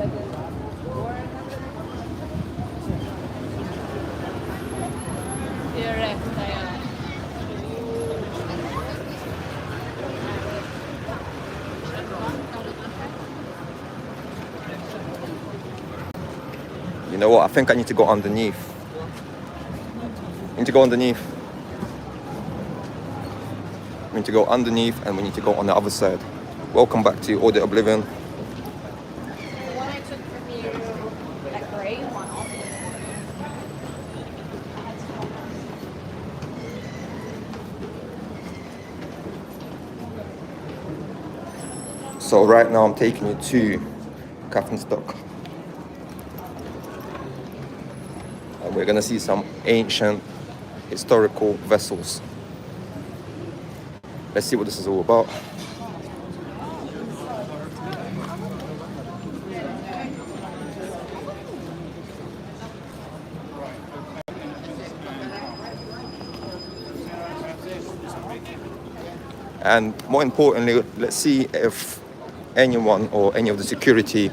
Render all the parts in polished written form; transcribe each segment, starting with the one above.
You know what? I think I need to go underneath. I need to go underneath. We need to go underneath and we need to go on the other side. Welcome back to Audit Oblivion. So right now I'm taking you to Captain Stock. And we're gonna see some ancient historical vessels. Let's see what this is all about. And more importantly, let's see if anyone or any of the security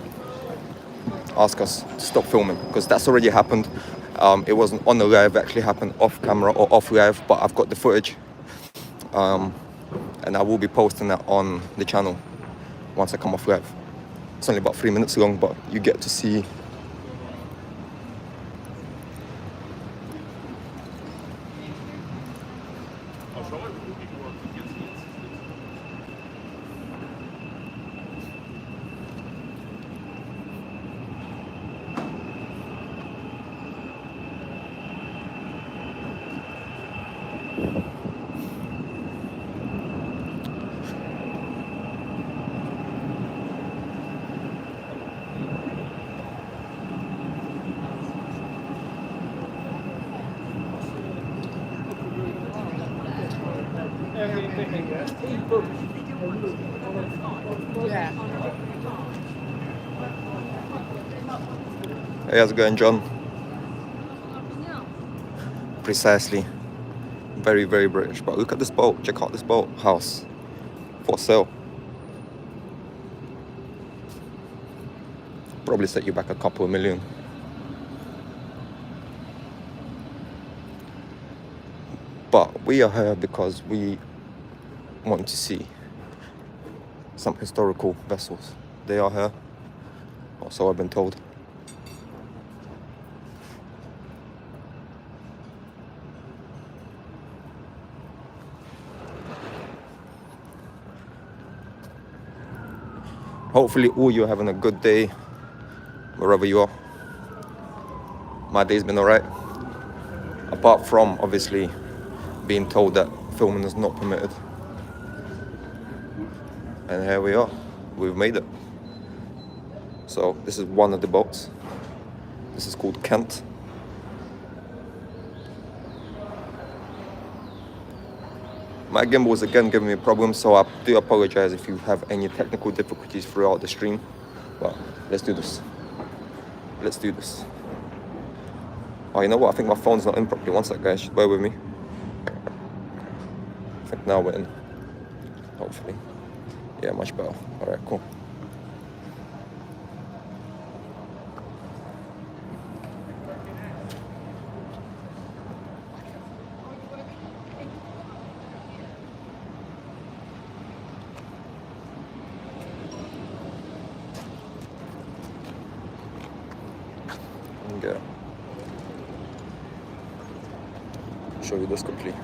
ask us to stop filming, because that's already happened. It wasn't on the live, it actually happened off camera or off live, but I've got the footage. And I will be posting that on the channel once I come off live. It's only about 3 minutes long, but you get to see. Hey, how's it going, John? Precisely. Very, very British. But look at this boat. Check out this boat house for sale. Probably set you back a couple of million. But we are here because we want to see some historical vessels. They are here, or so I've been told. Hopefully all you're having a good day wherever you are. My day's been alright, apart from obviously being told that filming is not permitted. And here we are, we've made it. So this is one of the boats. This is called Kent. My gimbal is again giving me problems, so I do apologize if you have any technical difficulties throughout the stream. But let's do this. Let's do this. Oh, you know what? I think my phone's not in properly. One sec, guys. Just bear with me. I think now we're in. Hopefully. Yeah, much better. Alright, cool. Yeah. Show you this quickly.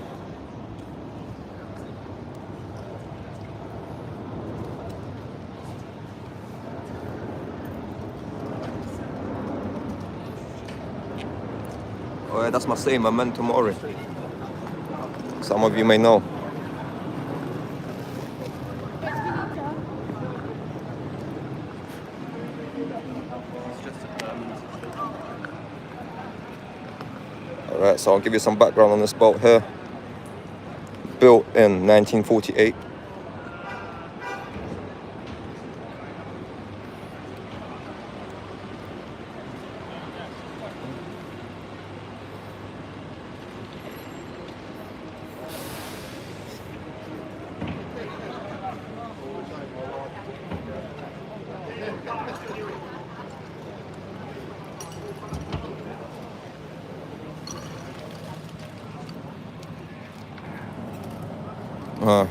Oh yeah, that's my saying, memento mori. Some of you may know. Alright, so I'll give you some background on this boat here. Built in 1948.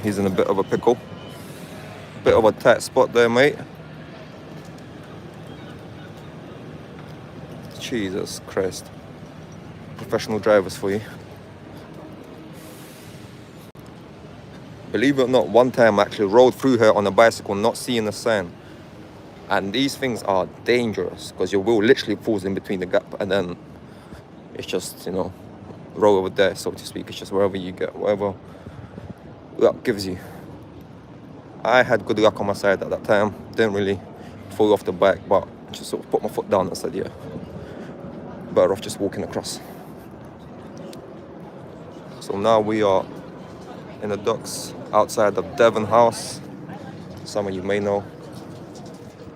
He's in a bit of a pickle. Bit of a tight spot there, mate. Jesus Christ. Professional drivers for you. Believe it or not, one time I actually rode through her on a bicycle, not seeing the sign. And these things are dangerous because your wheel literally falls in between the gap, and then it's just, you know, roll over there, so to speak. It's just wherever you get, whatever luck gives you. I had good luck on my side at that time. Didn't really fall off the bike, but just sort of put my foot down and said, yeah, better off just walking across. So now we are in the docks outside of Devon House. Some of you may know,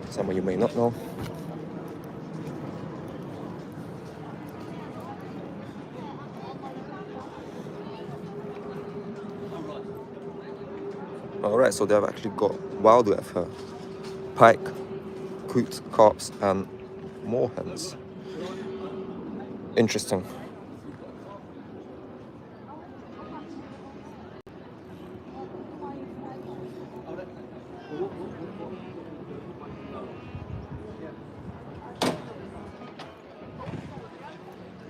some of you may not know. Alright, so they've actually got wildlife here. Pike, coot, carps and moorhens. Interesting.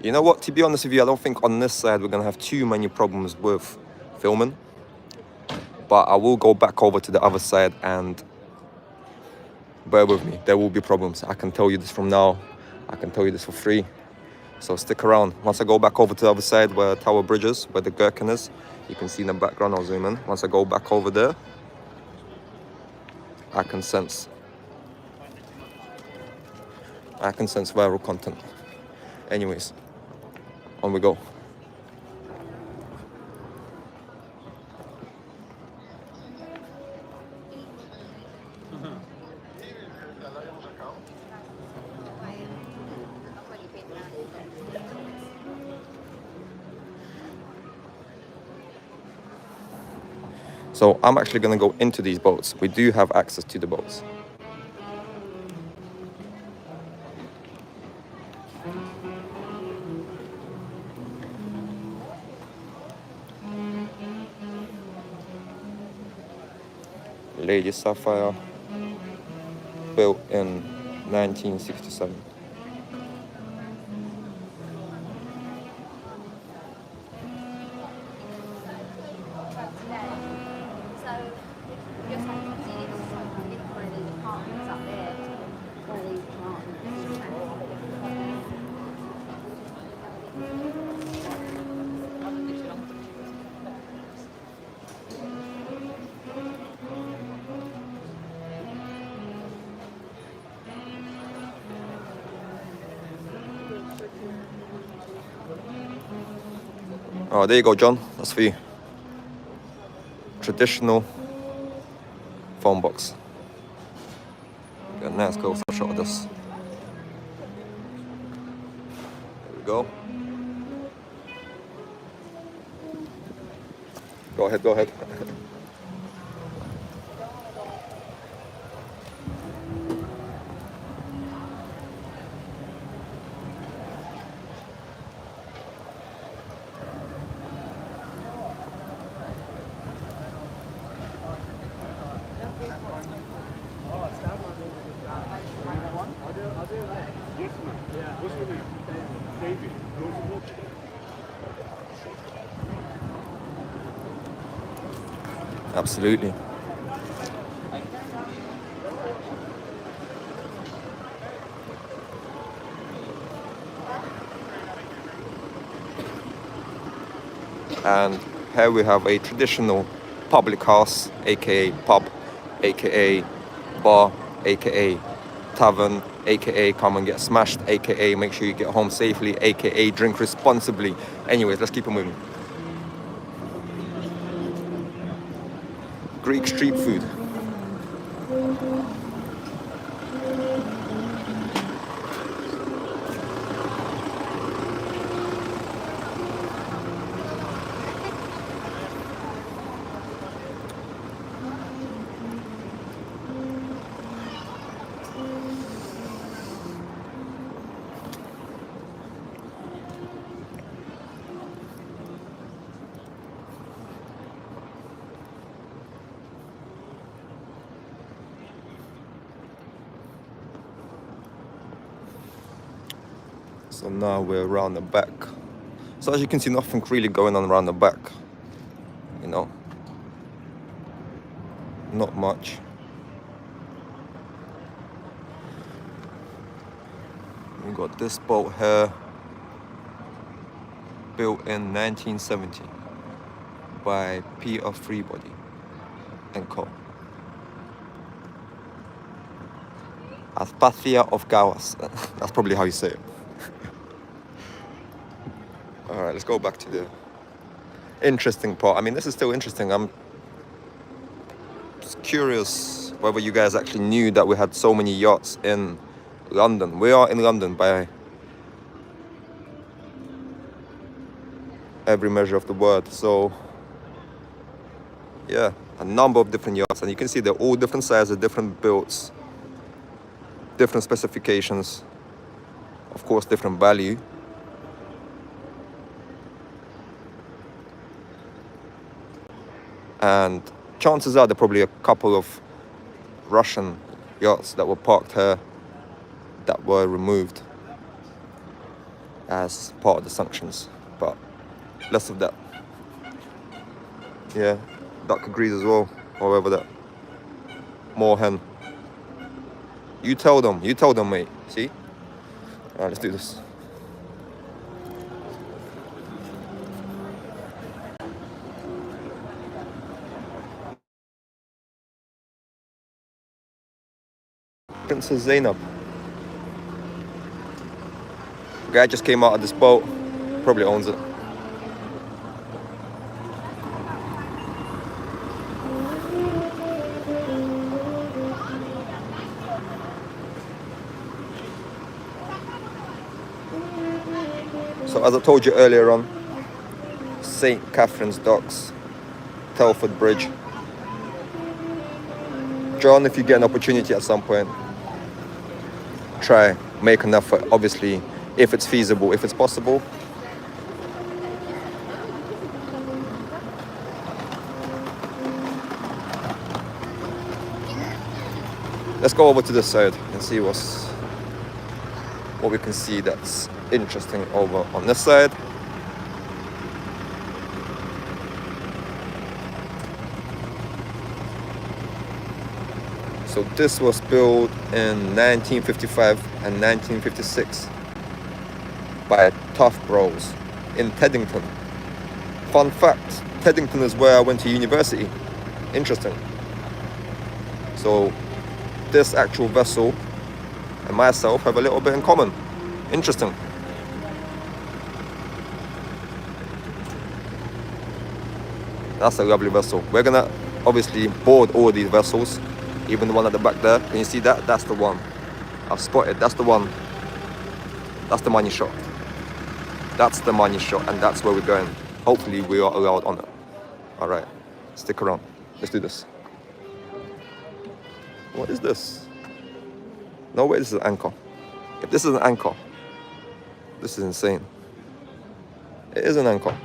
You know what, to be honest with you, I don't think on this side we're going to have too many problems with filming. But I will go back over to the other side and bear with me, there will be problems. I can tell you this from now. I can tell you this for free. So stick around. Once I go back over to the other side where Tower Bridge is, where the gherkin is, you can see in the background, I'll zoom in. Once I go back over there, I can sense viral content. Anyways, on we go. So I'm actually going to go into these boats. We do have access to the boats. Lady Sapphire, built in 1967. Oh, there you go, John. That's for you. Traditional phone box. Got a nice close up shot of this. There we go. Go ahead, go ahead. Absolutely. And here we have a traditional public house, aka pub, aka bar, aka tavern, aka come and get smashed, aka make sure you get home safely, aka drink responsibly. Anyways, let's keep it moving. Greek street food. So now we're around the back. So as you can see, nothing really going on around the back, you know, not much. We got this boat here, built in 1970 by Peter Freebody and Co. Aspasia of Gawas. That's probably how you say it. All right, let's go back to the interesting part. I mean, this is still interesting. I'm just curious whether you guys actually knew that we had so many yachts in London. We are in London by every measure of the word. So, yeah, a number of different yachts. And you can see they're all different sizes, different builds, different specifications, of course, different value. And chances are there are probably a couple of Russian yachts that were parked here that were removed as part of the sanctions, but less of that. Yeah, duck agrees as well, however that. More hen. You tell them, mate, see? Alright, let's do this. Princess Zainab. Guy just came out of this boat, probably owns it. So as I told you earlier on, St. Catherine's Docks, Telford Bridge. John, if you get an opportunity at some point, try, make an effort, obviously, if it's feasible, if it's possible. Let's go over to this side and see what we can see that's interesting over on this side. So this was built in 1955 and 1956 by Tough Bros in Teddington. Fun fact, Teddington is where I went to university. Interesting. So this actual vessel and myself have a little bit in common. Interesting. That's a lovely vessel. We're gonna obviously board all these vessels, even the one at the back there. Can you see that? That's the one. I've spotted. That's the one. That's the money shot. That's the money shot, and that's where we're going. Hopefully we are allowed on it. All right, stick around. Let's do this. What is this? No way, this is an anchor. If this is an anchor, this is insane. It is an anchor.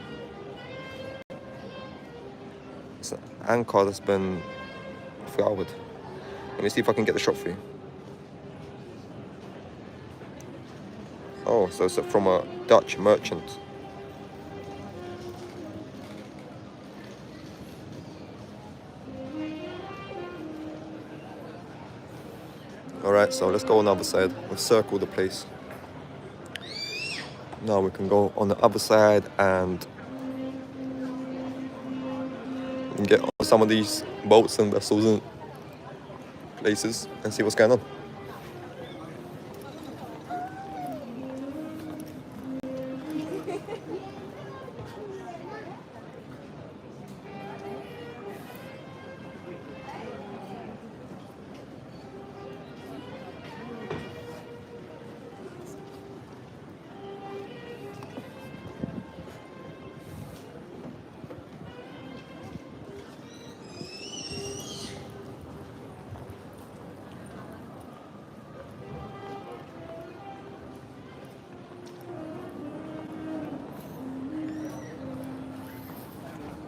It's an anchor that's been flowered. Let me see if I can get the shot for you. Oh, so it's from a Dutch merchant. Alright, so let's go on the other side. We've circled the place. Now we can go on the other side and get on some of these boats and vessels and places and see what's going on.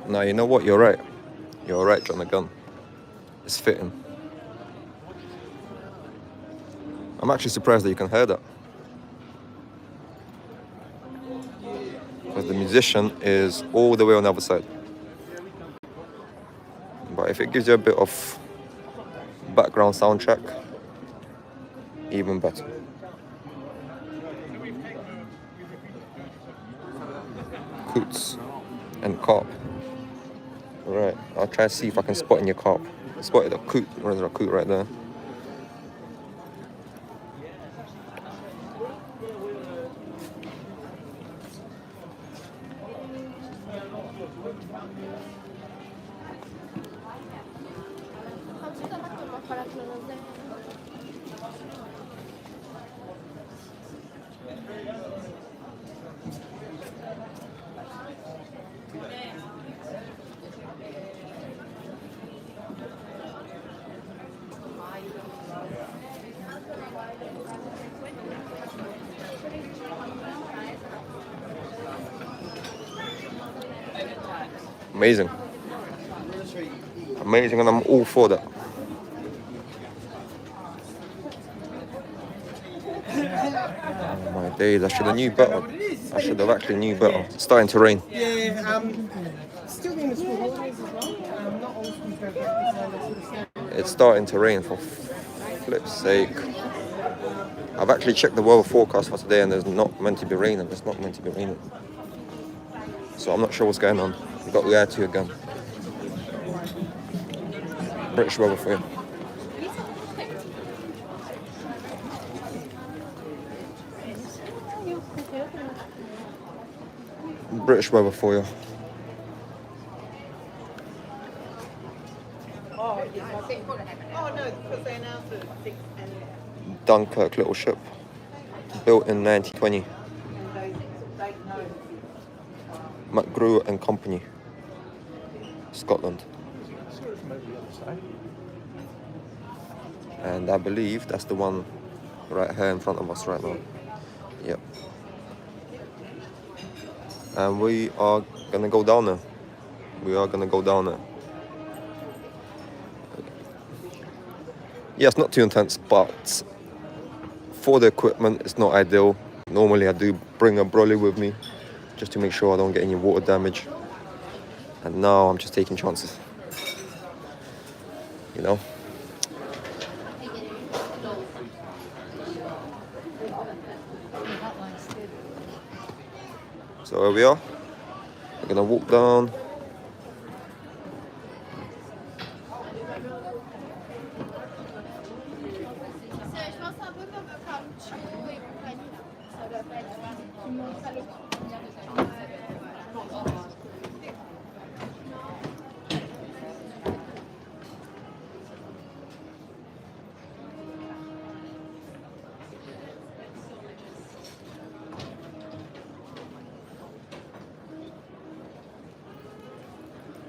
Now, you know what? You're right. You're right, John the Gun. It's fitting. I'm actually surprised that you can hear that. position is all the way on the other side. But if it gives you a bit of background soundtrack, even better. Coots and carp. Right, I'll try to see if I can spot in your carp. Spotted a coot. There's a coot right there. Amazing. Amazing, and I'm all for that. Oh my days, I should have knew better. I should have actually knew better. It's starting to rain. Yeah, still doing the school holidays as well. Not all schools go back to It's starting to rain, for flip's sake. I've actually checked the weather forecast for today and there's not meant to be raining. It's not meant to be raining. So I'm not sure what's going on. I've got the air to you again. British weather for you. British weather for you. Oh, no, because they announced it. Dunkirk little ship. Built in 1920. McGrew and Company. Scotland. And I believe that's the one right here in front of us right now. Yep. And we are gonna go down there. We are gonna go down there. Yeah, it's not too intense, but for the equipment, it's not ideal. Normally I do bring a brolly with me just to make sure I don't get any water damage. And now I'm just taking chances. You know? So here we are. We're gonna walk down.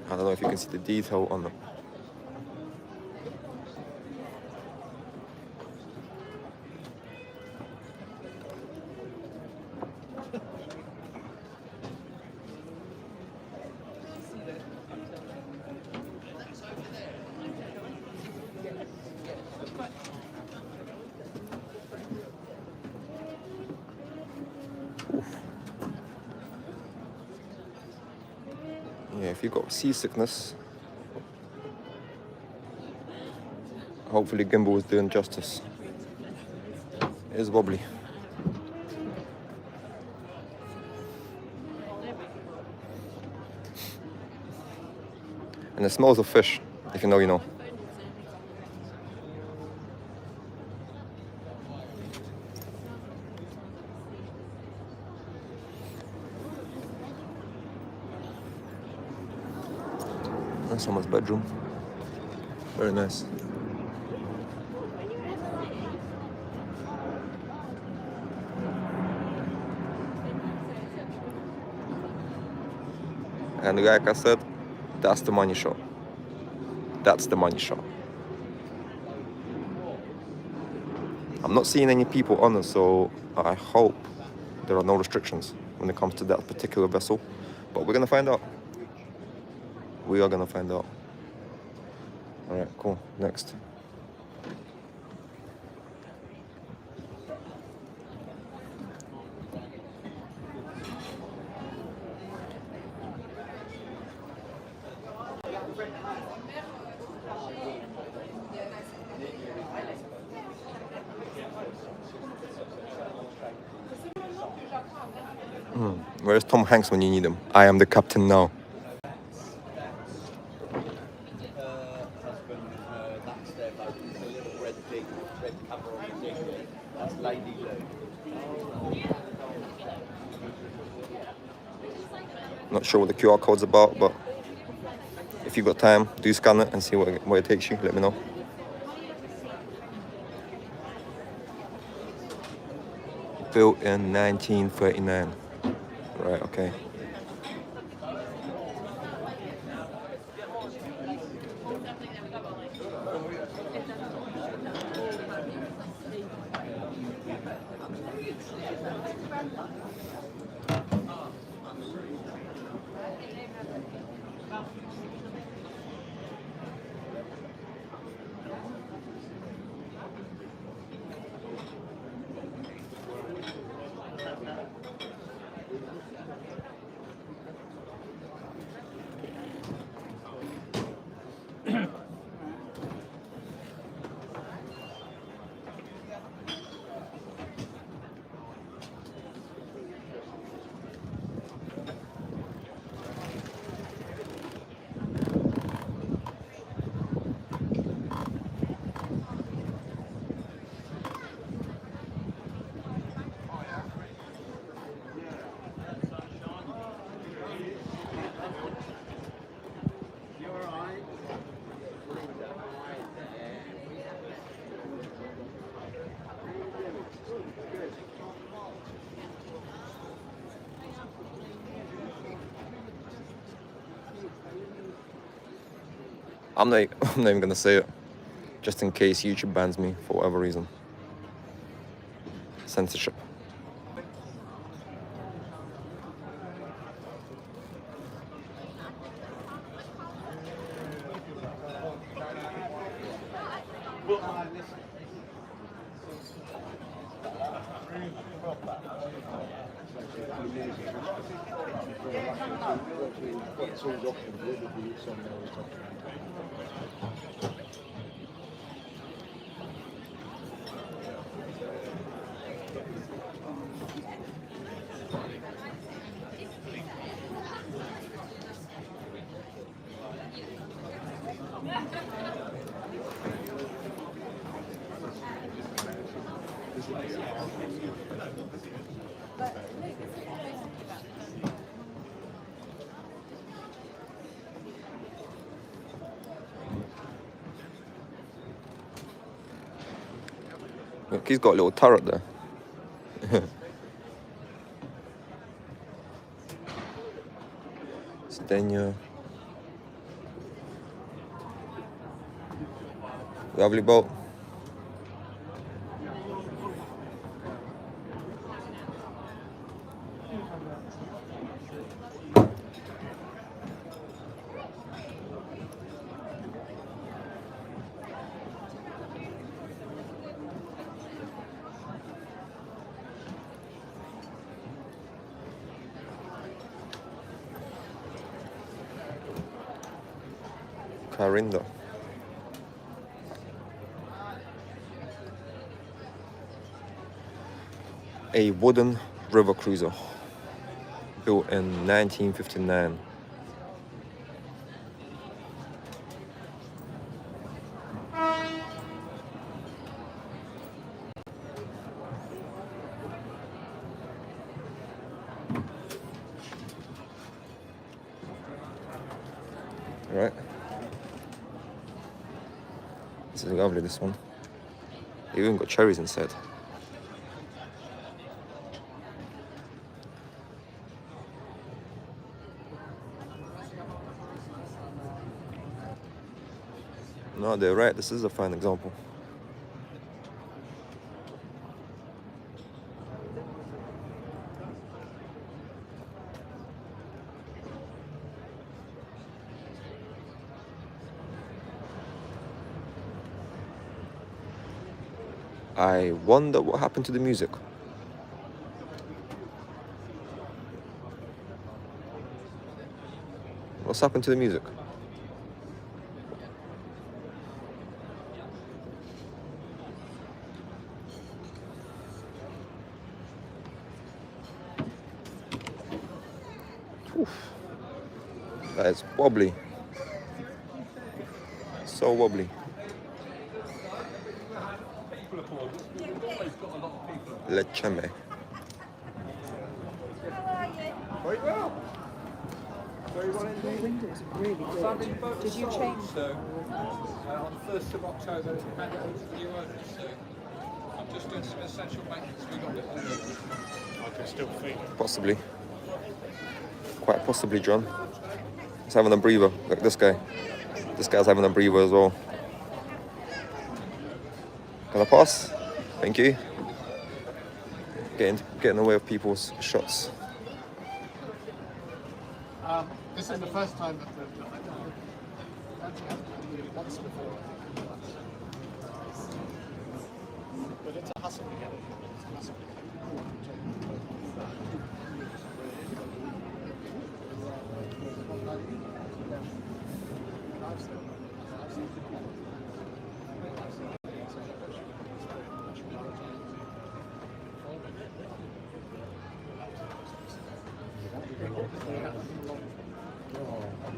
I don't know if you can see the detail on them. Yeah, if you've got seasickness, hopefully gimbal is doing justice. It is wobbly. And it smells of fish, if you know, you know. That's someone's bedroom. Very nice. And like I said, that's the money shot. That's the money shot. I'm not seeing any people on it, so I hope there are no restrictions when it comes to that particular vessel. But we're gonna find out. We are gonna find out. All right, cool. Next. Where's Tom Hanks when you need him? I am the captain now. Husband, that's their boat. It's a little red thing, red cover on the thing. That's Lady Lou. Not sure what the QR code's about, but if you've got time, do scan it and see where it takes you. Let me know. Built in 1939. Right, okay. I'm not even gonna say it, just in case YouTube bans me for whatever reason. Censorship. Look, he's got a little turret there. Stenya. Lovely boat. Carinda. A wooden river cruiser built in 1959. Right. This is lovely, this one. They even got cherries inside. No, they're right. This is a fine example. I wonder what happened to the music. What's happened to the music? That is wobbly. So wobbly. Lecheme. Very well. Very well indeed. Windows are really good. Did you change? So, on the 1st of October, we hand it over to the new owners. So, I'm just doing some essential maintenance. We got it. I can still feel it. Possibly. Quite possibly, John. He's having a breather. Look, this guy. This guy's having a breather as well. Can I pass? Thank you. Getting in the way of people's shots. This is the first time that once before. But it's a hustle to get it. It's a hustle.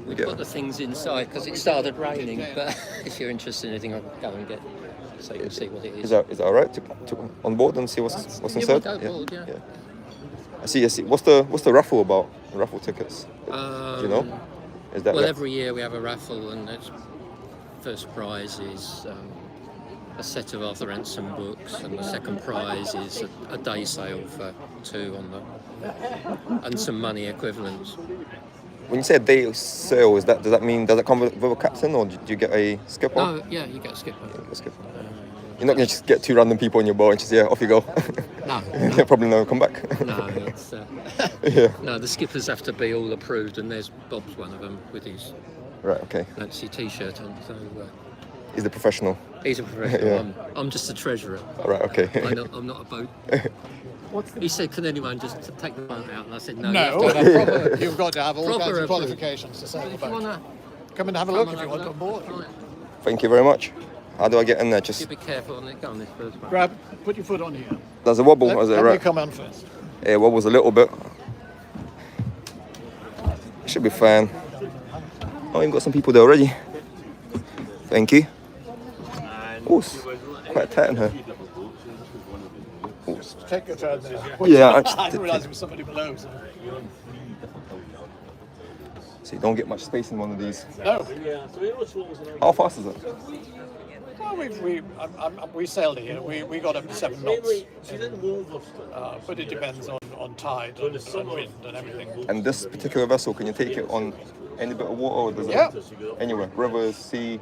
We put the things inside because it started raining, but if you're interested in anything, I'll go and get so you can see what it is. Is that alright to on board and see what's inside? We'll go board, yeah. I see. What's the raffle about? The raffle tickets? Do you know? Is that Well, every year we have a raffle, and its first prize is a set of Arthur Ransom books, and the second prize is a day sale for 2 on the and some money equivalents. when you say a day sale, does that come with a captain, or do you get a skipper? No, yeah, you get a skipper. A skipper. You're not gonna just get 2 random people on your boat and just off you go. No, They'll probably never come back. no, it's Yeah. no. The skippers have to be all approved, and there's Bob's one of them with his Right. Okay. fancy T-shirt on. So He's the professional. he's a professional. Yeah. I'm just a treasurer. Right. Okay. I'm not a boat. What's the He said, "Can anyone just take the boat out?" And I said, "No, No, you have to have proper." you've got to have all Proper kinds of approved. qualifications to sail the If you boat. wanna Come and have a come look and if you have want a on board. look, right. Thank you very much. How do I get in there? Just You be careful on it. Go on this first one. Grab, put your foot on here. there's a wobble. Let Is it me right? come on first. Yeah, it wobbles a little bit. Should be fine. Oh, you've got some people there already. Thank you. Oh, it's quite tight in here. Take your turn there. Yeah, I actually- didn't realise there was somebody below. So you don't get much space in one of these. No. How fast is it? Well, we sailed here. We got up to 7 knots. But it depends on tide and wind and everything. And this particular vessel, can you take it on any bit of water, or does it Yeah. anywhere? Rivers, sea.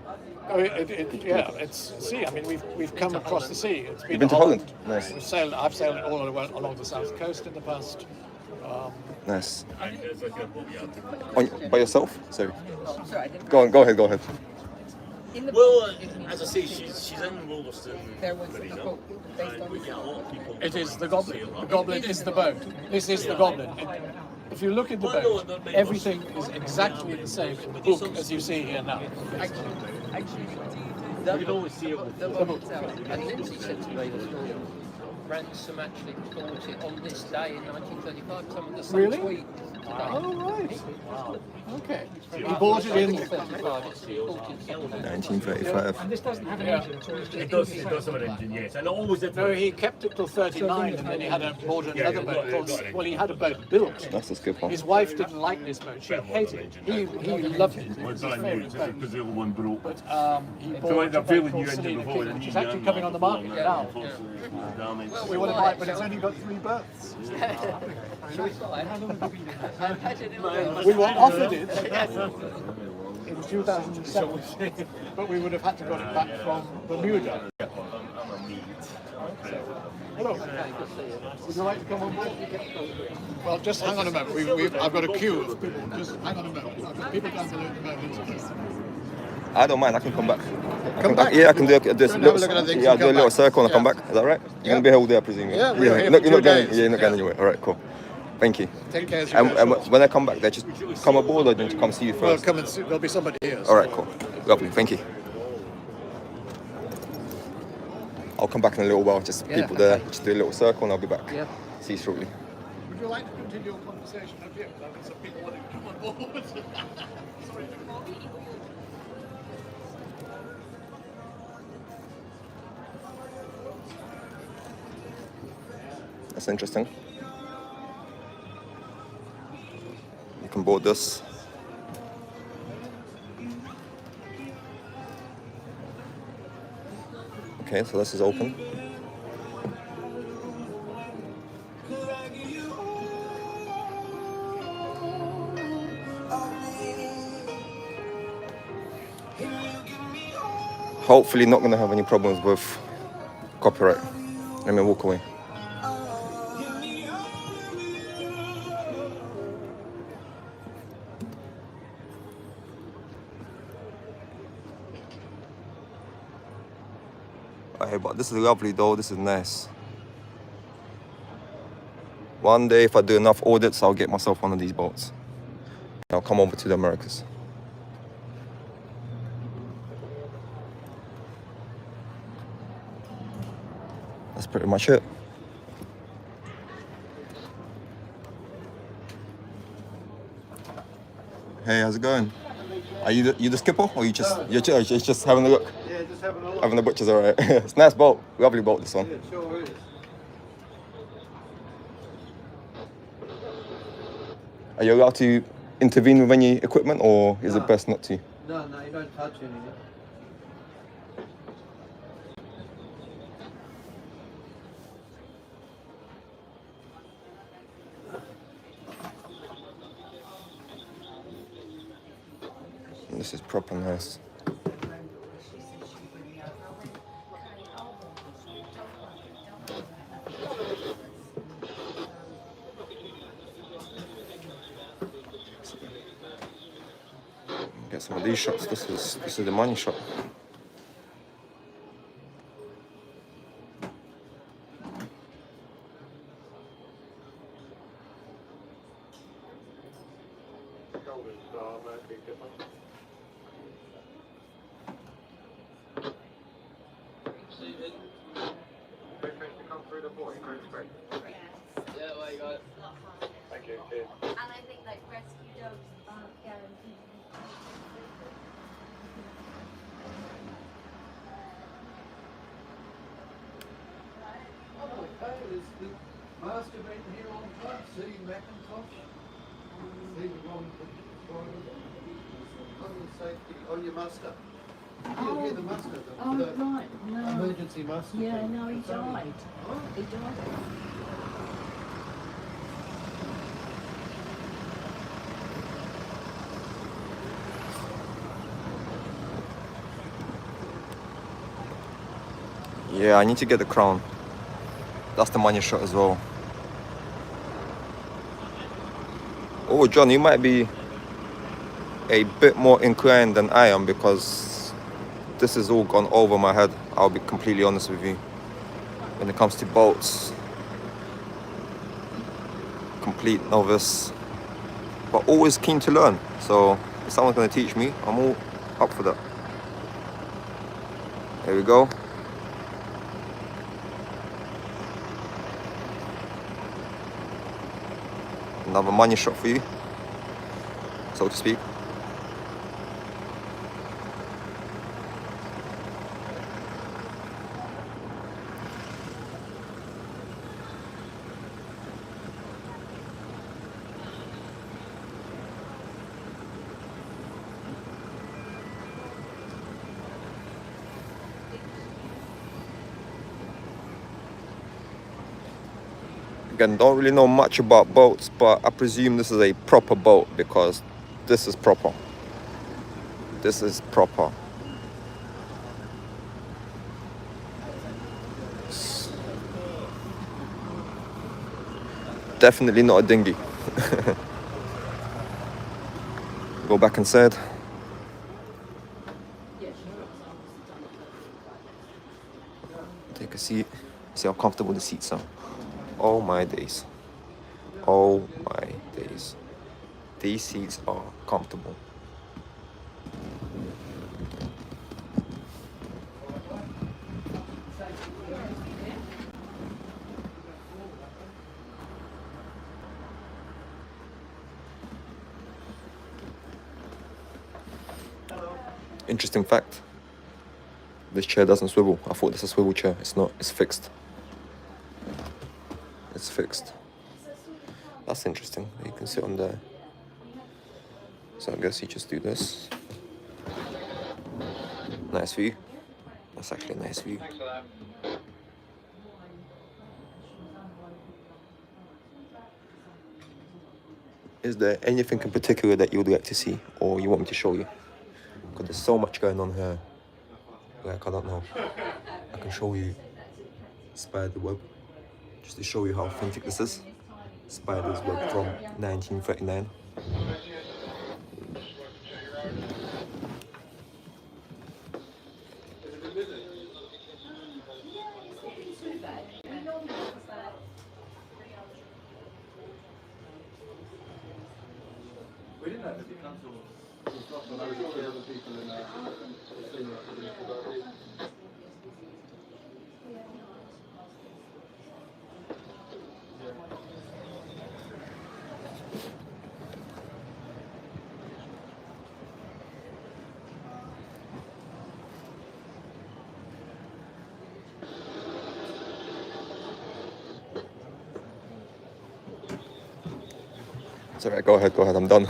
Oh, it's sea. I mean, we've come across the sea. It's You've been to Holland? Nice. I've sailed all along the south coast in the past. Nice. By yourself? Sorry. Go ahead. Well, as I say, she's in Wolverstone. There was a boat based on We get a lot of people. It is the Goblin. The Goblin is the boat. This is the Goblin. If you look at the boat, everything is exactly the same in the book as you see here now. You can always see it with The boat itself. And Lindsay said to me this morning, Ransom actually bought it on this day in 1935. Some of the same Really? tweet today. Oh, right. Okay. He bought it in. 1935. It's bought in 1935. And this doesn't have an Yeah. engine at all. It does have an engine, yes. And it always did. No, he kept it till 39, and then he had bought another boat. Well, he had a boat built. That's a skipper. His wife didn't like this boat. She hated it. He loved it. It was his favourite boat. because the other one broke. But he So bought like a a fairly boat called new engine Selina before, King, and which is new actually young coming on the market one, now. unfortunately, it was damaged. We would have liked, but it's only got 3 berths. We were offered it in 2007, but we would have had to got it back from Bermuda. Hello. Would you like to come on board? Well, just hang on a moment. I've got a queue of people. Just hang on a moment. I've got people down below at the moment. I don't mind. I can come back. Come back? Yeah, I can do a Go and have a look at the things yeah, I'll and do a come little back. circle and I come Yeah. back. Is that right? You're Yeah. gonna be here all day, I presume. Yeah, we're here You're for not 2 going. days. Yeah, you're not going Yeah. anywhere. All right, cool. Thank you. Take care. And when I come back, they just come aboard or do you come see you Well, first? come and see. There'll be somebody here. All right, cool. Lovely. Thank you. I'll come back in a little while. Just Yeah, people there. okay. Just do a little circle and I'll be back. Yeah. See you shortly. Would you like to continue your conversation up here? I've got some people wanting to come on board. Sorry to come on. That's interesting. You can board this. Okay, so this is open. Hopefully not gonna have any problems with copyright. Let me walk away. Okay, but this is lovely though, this is nice. One day if I do enough audits, I'll get myself one of these boats. I'll come over to the Americas. That's pretty much it. Hey, how's it going? Are you the skipper, or you're just having a look? Yeah, just having a look. Having the butchers, alright. It's a nice boat, lovely boat this one. Yeah, sure is. Are you allowed to intervene with any equipment, or is it best not to? No, you don't touch anything. This is proper nice. Get some of these shots. This is the money shot. Yeah, well, you got it. Thank you. Cheers. And I think like rescue dogs aren't guaranteed. Oh, okay, is the master been here on front? See Macintosh? See the wrong on your safety, on your muster. You hear the muster, Oh, the right, no. emergency muster. Yeah, thing. no, he It's only- died. He died. Yeah, I need to get the crown. That's the money shot as well. Oh, John, you might be a bit more inclined than I am, because this has all gone over my head. I'll be completely honest with you. When it comes to boats, complete novice, but always keen to learn. So if someone's going to teach me, I'm all up for that. There we go. Another money shot for you, so to speak. Again, don't really know much about boats, but I presume this is a proper boat, because this is proper. This is proper. Definitely not a dinghy. Go back inside. Take a seat. See how comfortable the seats are. Oh my days. Oh my days. These seats are comfortable. Interesting fact. This chair doesn't swivel. I thought this is a swivel chair. It's not. It's fixed. It's fixed. That's interesting. You can sit on there. So I guess you just do this. Nice view. That's actually a nice view. Is there anything in particular that you would like to see or you want me to show you? Because there's so much going on here. Like, I don't know. I can show you spider web, just to show you how authentic this is. Spider's web from 1939. It's alright, go ahead, I'm done.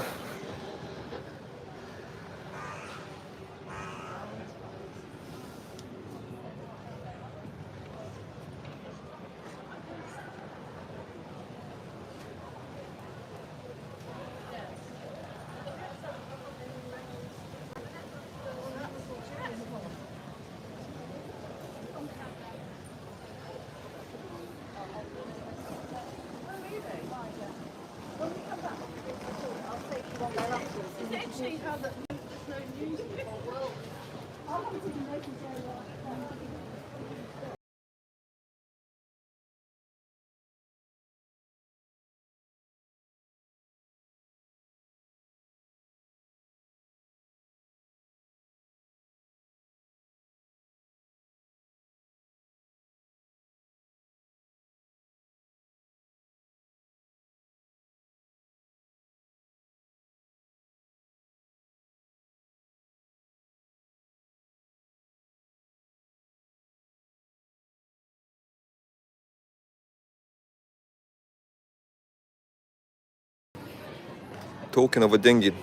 Talking of a dinghy,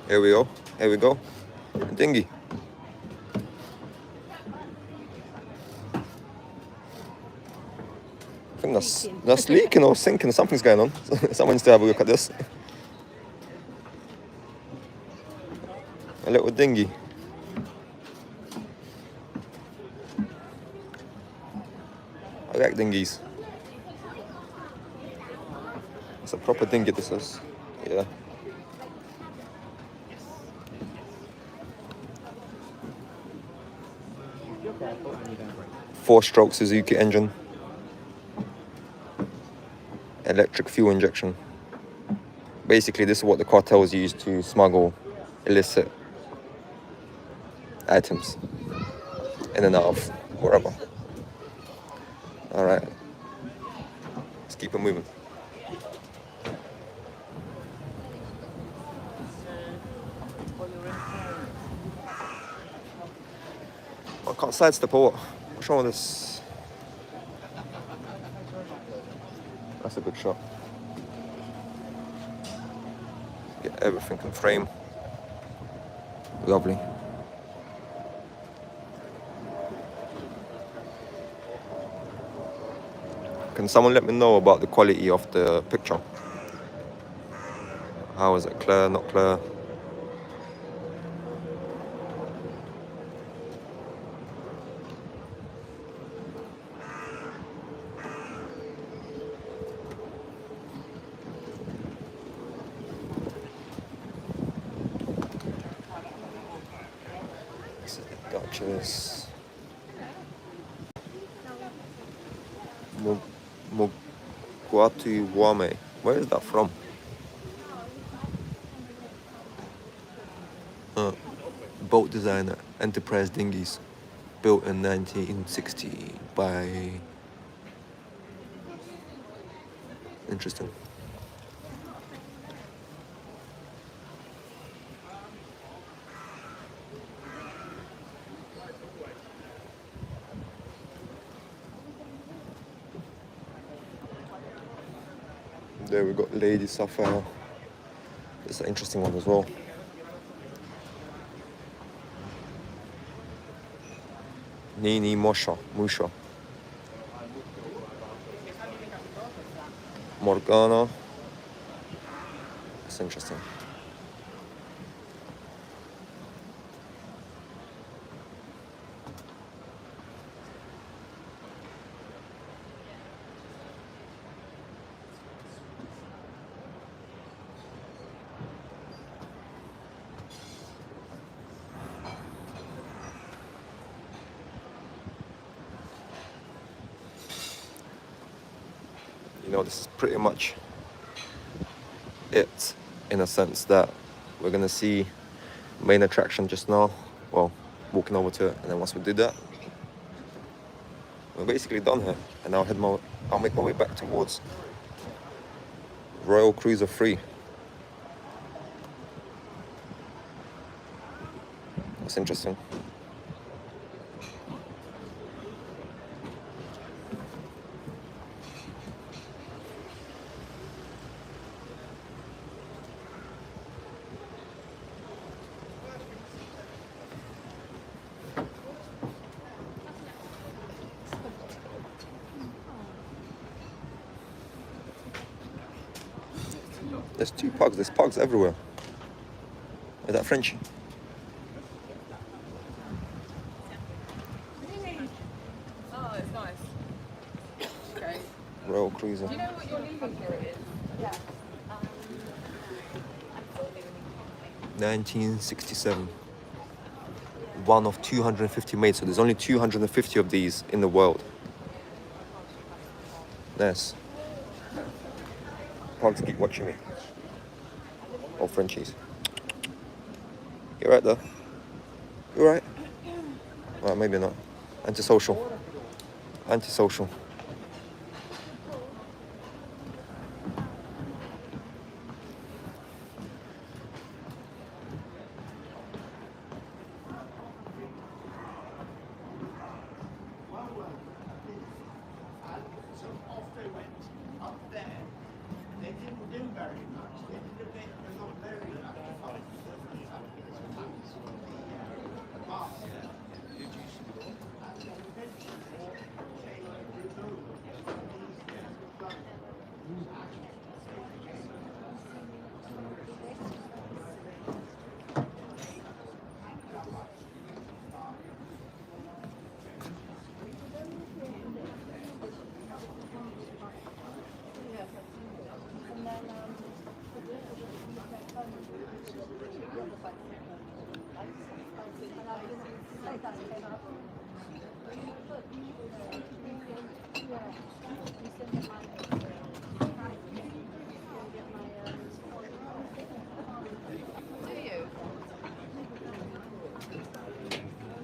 here we go, a dinghy. I think that's leaking or sinking, something's going on. Someone needs to have a look at this. A little dinghy. I like dinghies. It's a proper dinghy, this is. Yeah. Four-stroke Suzuki engine. Electric fuel injection. Basically, this is what the cartels use to smuggle illicit items in and out of wherever. All right, let's keep it moving. I can't sidestep or what? What's wrong with this? That's a good shot. Get everything in frame. Lovely. Can someone let me know about the quality of the picture? How is it? Clear, not clear? This is the Duchess. Mogwati Wame. Where is that from? Boat designer, Enterprise dinghies, built in 1960 by... Interesting. There we got Lady Sapphire. It's an interesting one as well. Nini Musha. Morgana. It's interesting. You know, this is pretty much it, in a sense that we're gonna see main attraction just now. Well, walking over to it, and then once we do that, we're basically done here. And I'll make my way back towards Royal Cruiser 3. That's interesting. There's two pugs. There's pugs everywhere. Is that Frenchie? Oh, it's nice. Okay. Royal Cruiser. Do you know what your leaving period is? Yeah. 1967. One of 250 made, so there's only 250 of these in the world. Nice. Pugs keep watching me. Oh, Frenchies. You right though? You right? Well, maybe not. Antisocial. Antisocial.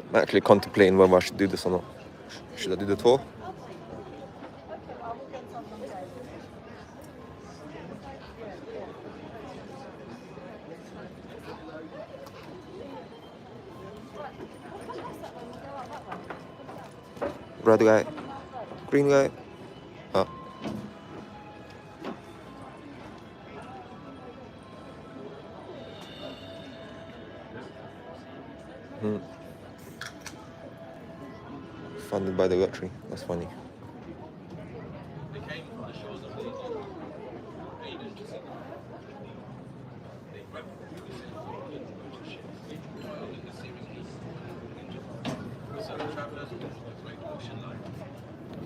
I'm actually contemplating whether I should do this or not. Should I do the tour? Red guy, green guy. Oh. Funded by the lottery. That's funny.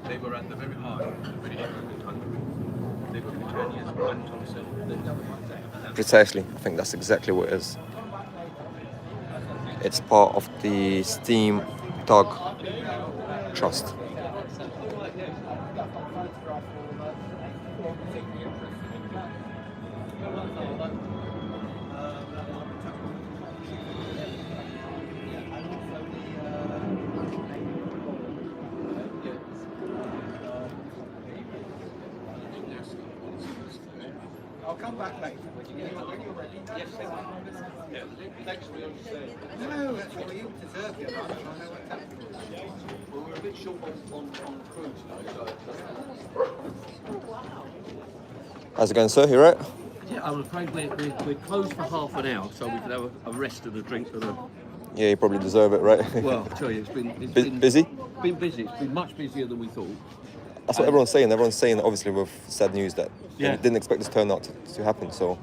They were at the very heart of the British country. They were Britannia's Brian Thompson. Precisely. I think that's exactly what it is. It's part of the Steam Tug Trust. I'll come back later. When you're ready. Yes, yeah. Thanks for your understanding. No, that's what you deserve. I know what's happening. Well, we're a bit short on cruise now, so. How's it going, sir? You right? Yeah, I'm afraid we're closed for half an hour, so we can have a rest and a drink and a... Yeah, you probably deserve it, right? Well, I tell you, it's been busy? Been busy. It's been much busier than we thought. That's what everyone's saying. Everyone's saying, obviously, with sad news that Yeah. they didn't expect this turnout to happen. So,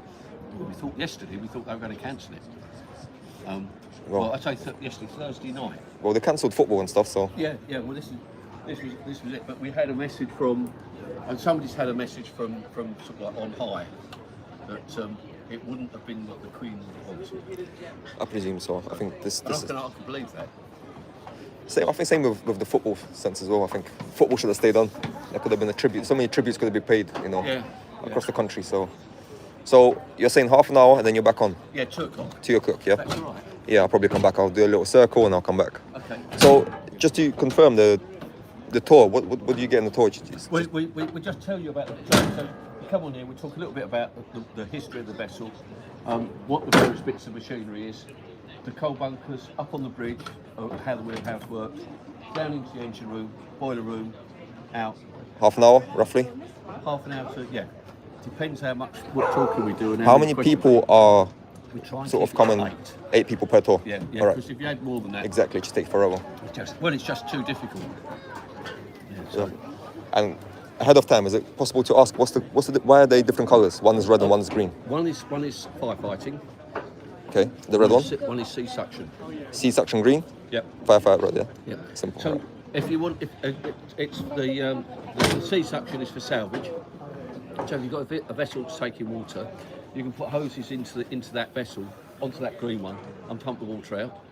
We thought yesterday, we thought they were going to cancel it. Well- Well, I say yesterday, Thursday night. well, they cancelled football and stuff. So, Yeah. Well, this was it. But we had a message from, and somebody's had a message from sort of like on high that it wouldn't have been what the Queen wanted. I presume so. I think this And I is can believe that. same. I think same with the football sense as well. I think football should have stayed on. There could have been a tribute. So many tributes could have been paid, Yeah. across the country. So you're saying half an hour and then you're back on Yeah, 2 o'clock. 2 o'clock, yeah? That's all right. Yeah, I'll probably come back. I'll do a little circle and I'll come back. Okay. So just to confirm the tour, what do you get in the tour? We just tell you about the so you come on here, we talk a little bit about the history of the vessel, what the various bits of machinery is, the coal bunkers, up on the bridge, how the wheelhouse works, down into the engine room, boiler room, out. Half an hour, roughly? Half an hour to, yeah. Depends how much what talking we do and How many questions. people are We try and sort of keep it coming? eight. 8 people per tour? Yeah, All because right. if you had more than that, Exactly, it just takes forever. it's just too difficult. Yeah, so. And ahead of time, is it possible to ask why are they different colours? One is red and one is green. One is firefighting. Okay, the red one? One is sea suction. C-section green, Yep. firefighter red, yeah? Yeah. Simple. So if you want, it's the sea suction is for salvage. So if you've got a vessel that's taking water, you can put hoses into that vessel, onto that green one, and pump the water out.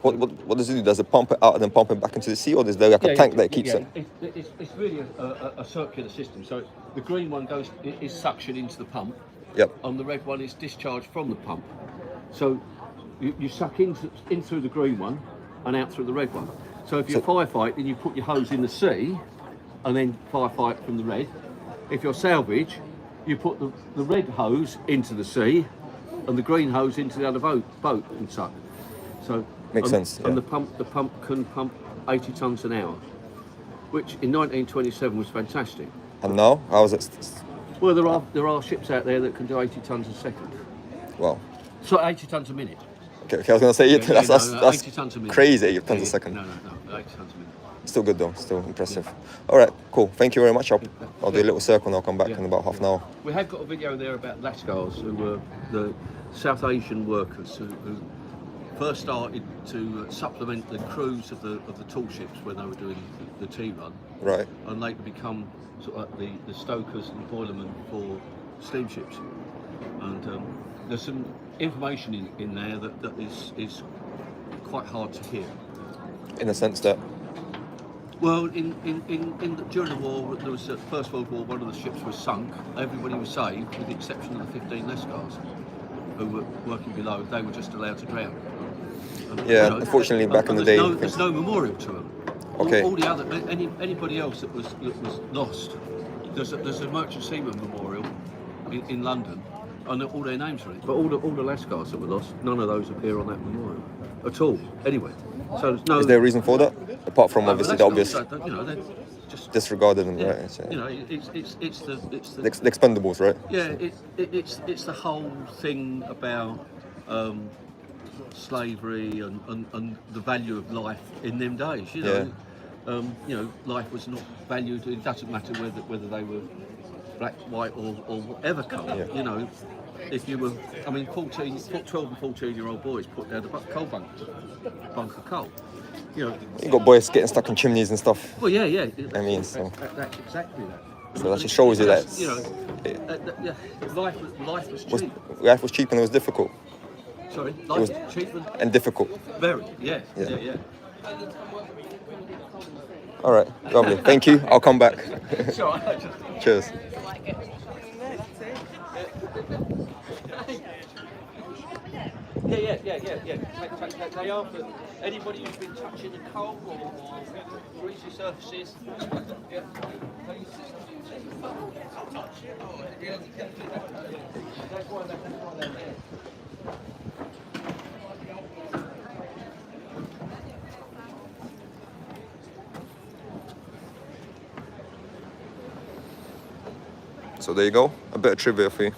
What does it do? Does it pump it out and then pump it back into the sea, or is there like a tank that keeps it? It's really a circular system. So the green one is suction into the pump, Yep. and the red one is discharge from the pump. So you suck in through the green one and out through the red one. So if you firefight, then you put your hose in the sea and then firefight from the red. If you're salvage, you put the red hose into the sea and the green hose into the other boat and suck. So Makes sense, And yeah. the pump can pump 80 tons an hour, which in 1927 was fantastic. And now, how is it? Well, there are ships out there that can do 80 tons a second. Wow. So 80 tons a minute. Okay, I was going to say, that's 80 tons a minute. crazy, 80 tons a second. No, 80 tons a minute. Still good though, still impressive. All right, cool. Thank you very much. I'll do a little circle and I'll come back in about half an hour. We have got a video there about Lascars, who were the South Asian workers who first started to supplement the crews of the tall ships when they were doing the tea run. Right. And later become sort of like the stokers and boilermen for steamships. And there's some information in there that is quite hard to hear. In the sense that, Well, during the war, there was the First World War. One of the ships was sunk. Everybody was saved, with the exception of the 15 Lascars, who were working below. They were just allowed to drown. And, yeah, unfortunately back in the day. there's no memorial to them. Okay. All the other anybody else that was lost, there's a Merchant Seaman Memorial in London, and all their names are in it. But all the Lascars that were lost, none of those appear on that memorial at all. Anyway, so there's no. Is there a reason for that? Apart from No, obviously but the obvious Lascars, you know, they're just disregarded and yeah, right. It's, you know, it's the the expendables, right? yeah, it's the whole thing about slavery and the value of life in them days. You know, life was not valued. It doesn't matter whether they were black, white, or whatever colour. Yeah. You know, if you were, I mean, 12 and 14-year-old boys put down a coal bunk of coal. You know, You got boys getting stuck in chimneys and stuff. well, yeah. I mean, so- That's exactly that. So that just shows you that You know, life was cheap. life was cheap and it was difficult Sorry, was- life was cheap and difficult. very. Yeah. All right, lovely. Thank you. I'll come back. Sure. Cheers. Yeah. They are for anybody who's been touching the coal or greasy surfaces. Yeah. That's why they're there. So there you go, a bit of trivia for you.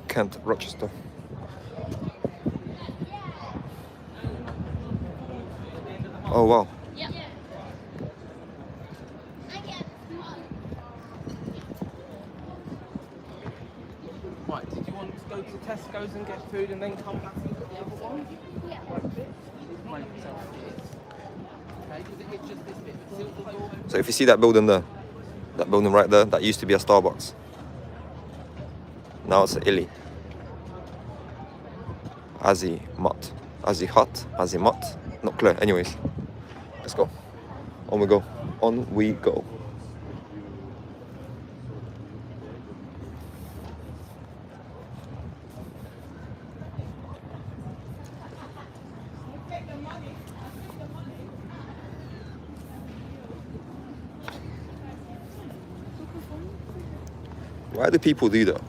Kent, Rochester. Oh wow. Right, did you want to go to Tesco's and get food and then come back and get the other one? Yeah. Okay, does it hit just this bit? Silver door? So if you see that building there, that building right there, that used to be a Starbucks. Now it's a Illy. Azimut. Azimut. Not clear. Anyways, let's go. On we go. On we go. Why do people do that?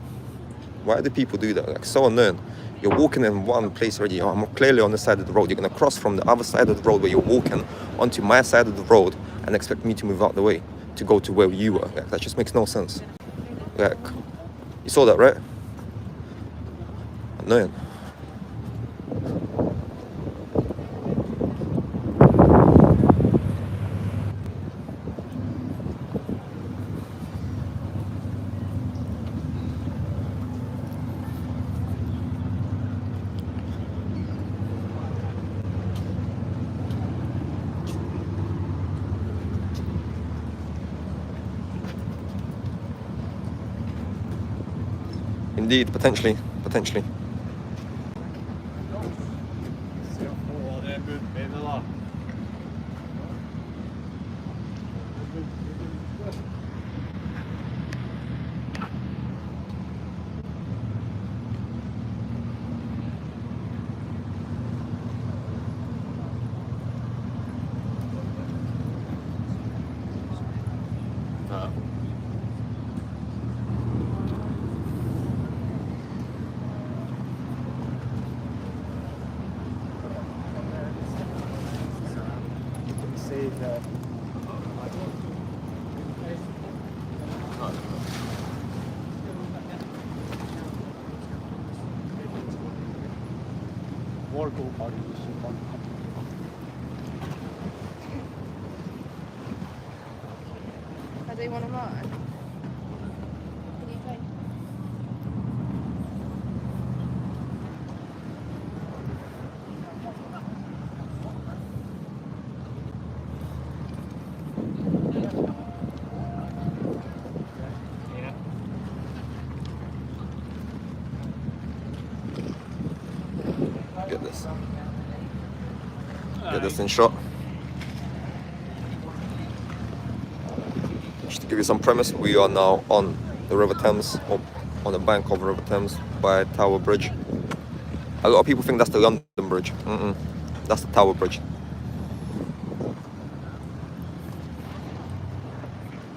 Why do people do that? Like, so annoying. You're walking in one place already. Oh, I'm clearly on the side of the road. You're gonna cross from the other side of the road where you're walking onto my side of the road and expect me to move out the way to go to where you were. Like, that just makes no sense. Like, you saw that, right? Annoying. Indeed, potentially. I do want to run. Get this in shot. Just to give you some premise, we are now on the River Thames, or on the bank of the River Thames by Tower Bridge. A lot of people think that's the London Bridge. That's the Tower Bridge.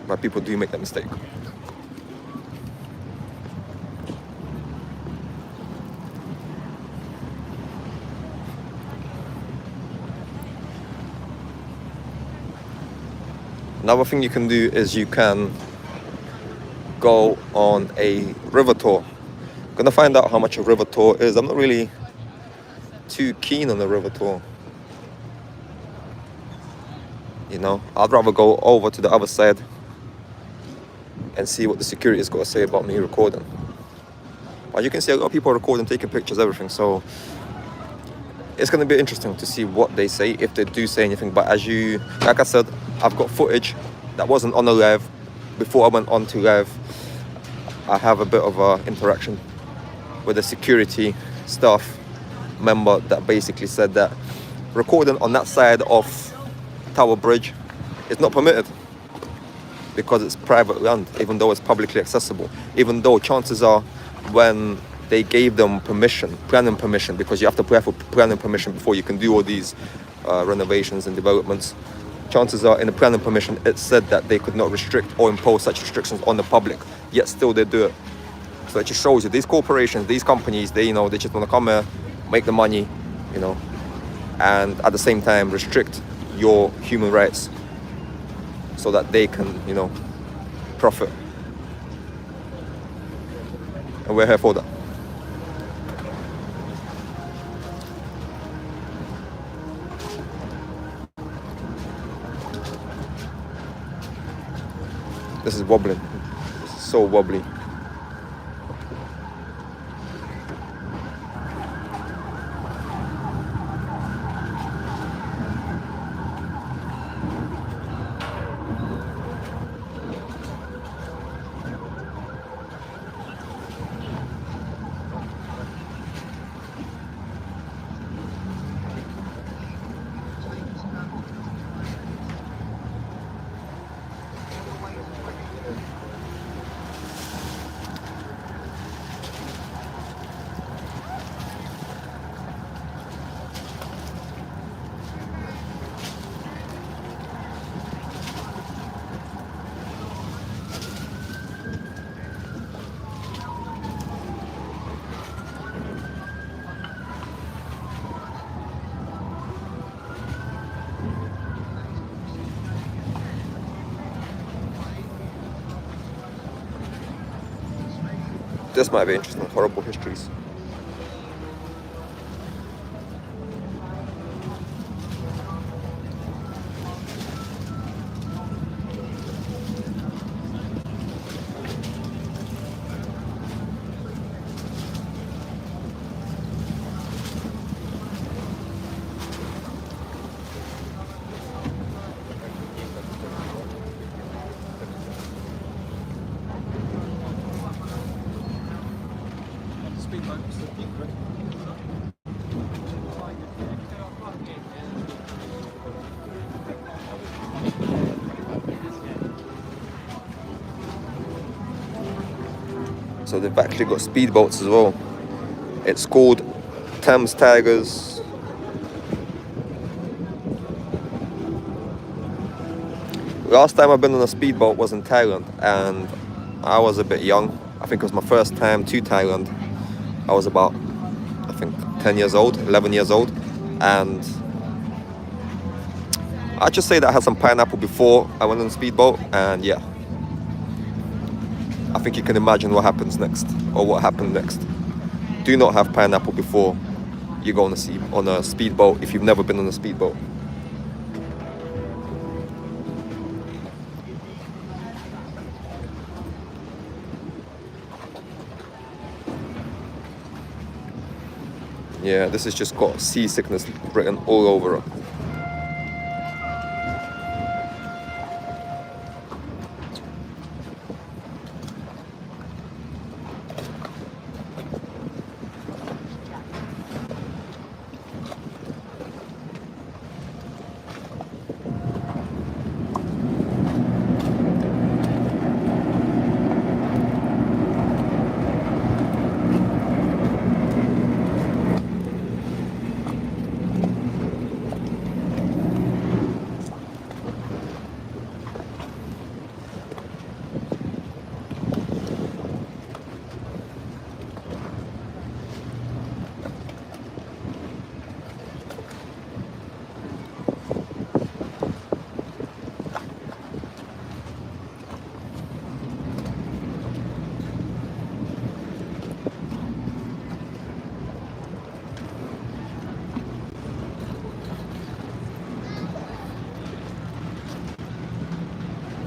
But people do make that mistake. Another thing you can do is you can go on a river tour. I'm gonna find out how much a river tour is. I'm not really too keen on a river tour. You know, I'd rather go over to the other side and see what the security is gonna say about me recording. But you can see a lot of people are recording, taking pictures, everything. So it's going to be interesting to see what they say, if they do say anything. But like I said, I've got footage that wasn't on the live. Before I went on to live, I have a bit of a interaction with a security staff member that basically said that recording on that side of Tower Bridge is not permitted because it's private land, even though it's publicly accessible. Even though chances are, when they gave them planning permission, because you have to apply for planning permission before you can do all these renovations and developments. Chances are, in the planning permission, it said that they could not restrict or impose such restrictions on the public, yet still they do it. So it just shows you, these corporations, these companies, they just want to come here, make the money, and at the same time restrict your human rights so that they can, profit. And we're here for that. This is wobbling. This is so wobbly. This might be interesting, horrible histories. So they've actually got speedboats as well. It's called Thames Tigers. Last time I've been on a speedboat was in Thailand, and I was a bit young. I think it was my first time to Thailand. I was about, 10 years old, 11 years old. And I'd just say that I had some pineapple before I went on a speedboat, and yeah. I think you can imagine what happens next, or what happened next. Do not have pineapple before you go on a speedboat if you've never been on a speedboat. Yeah, this has just got seasickness written all over it.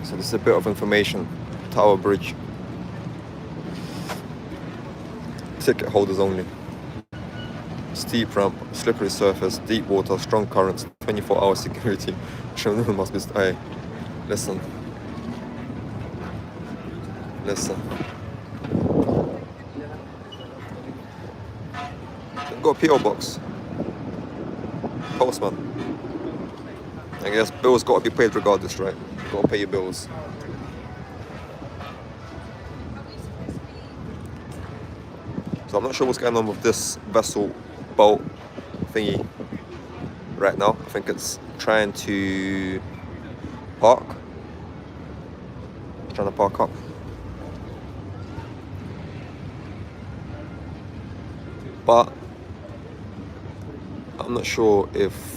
So this is a bit of information. Tower Bridge. Ticket holders only. steep ramp, slippery surface, deep water, strong currents, 24-hour security. Children must be... Hey, listen. Listen. Got a PO box. Postman. I guess bills got to be paid regardless, right? Got to pay your bills. So I'm not sure what's going on with this vessel boat thingy right now. I think it's trying to park. It's trying to park up. But I'm not sure if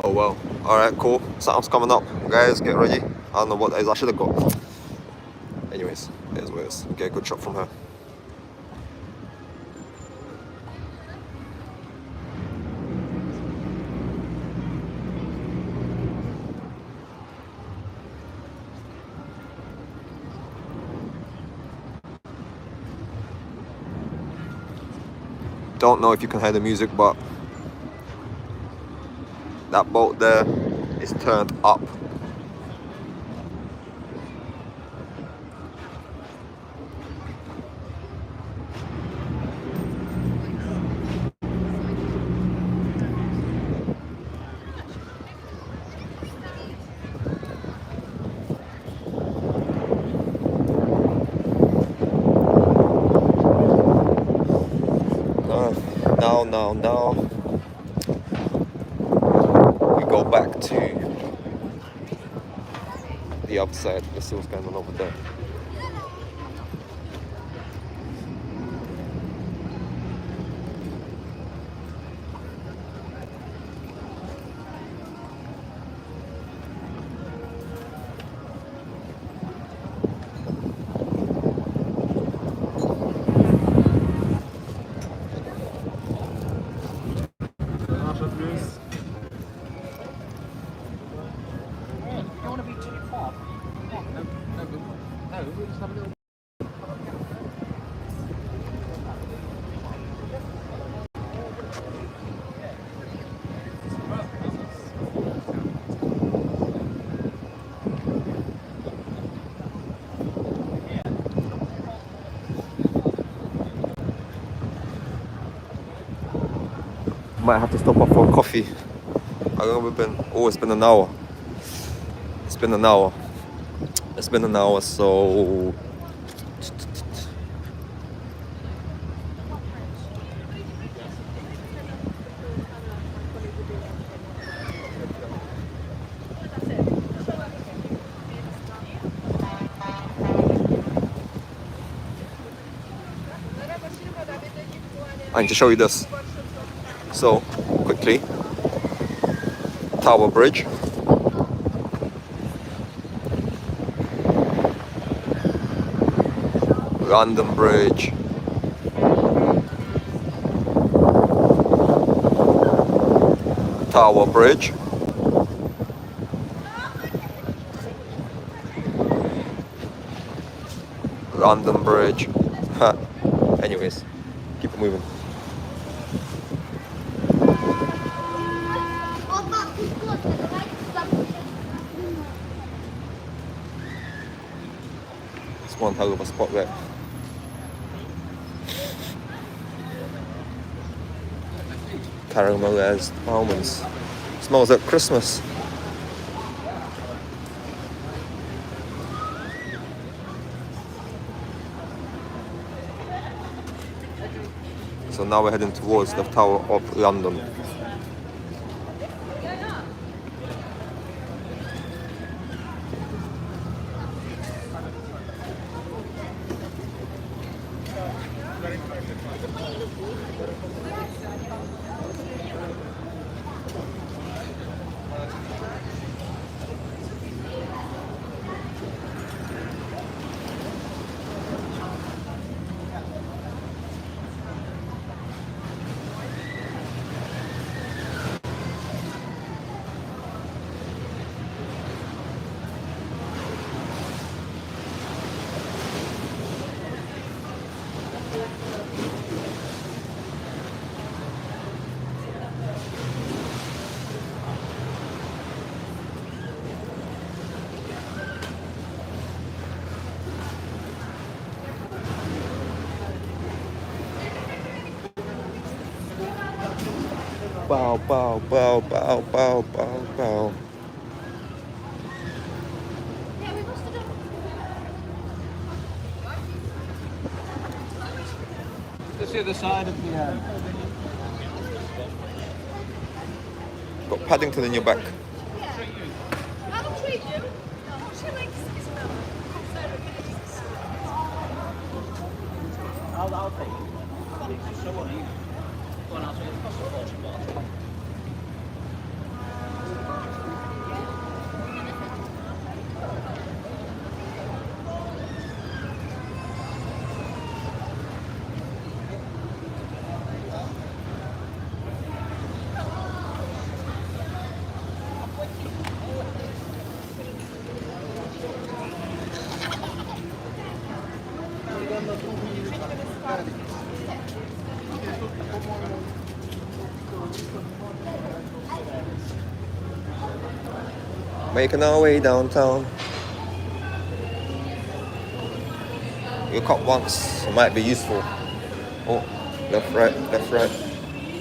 oh well. Alright, cool. Something's coming up. Guys, get ready. I don't know what that is. I should have got. Anyways, it is what it is. Okay, good shot from her. Don't know if you can hear the music, but that boat there is turned up. Now we go back to the other side. Let's see what's going on over there. Might have to stop off for coffee. How long have we been? Oh, it's been an hour. It's been an hour. It's been an hour, so... I need to show you this. So, quickly, Tower Bridge. London Bridge. Tower Bridge. London Bridge. Anyways, keep it moving. It's one hell of a spot there. Caramelized almonds. Smells like Christmas. So now we're heading towards the Tower of London. bow, bow, bow, bow, bow, bow, bow. Yeah, we must have done. Just the other side of the. Got Paddington in your back. I'll treat you. She likes Isabella. I'll take it. It's so uneven. Go on, I'll take it. It costs a fortune, but I'll take it. Making our way downtown. You cut once, it might be useful. Oh, left, right, left, right.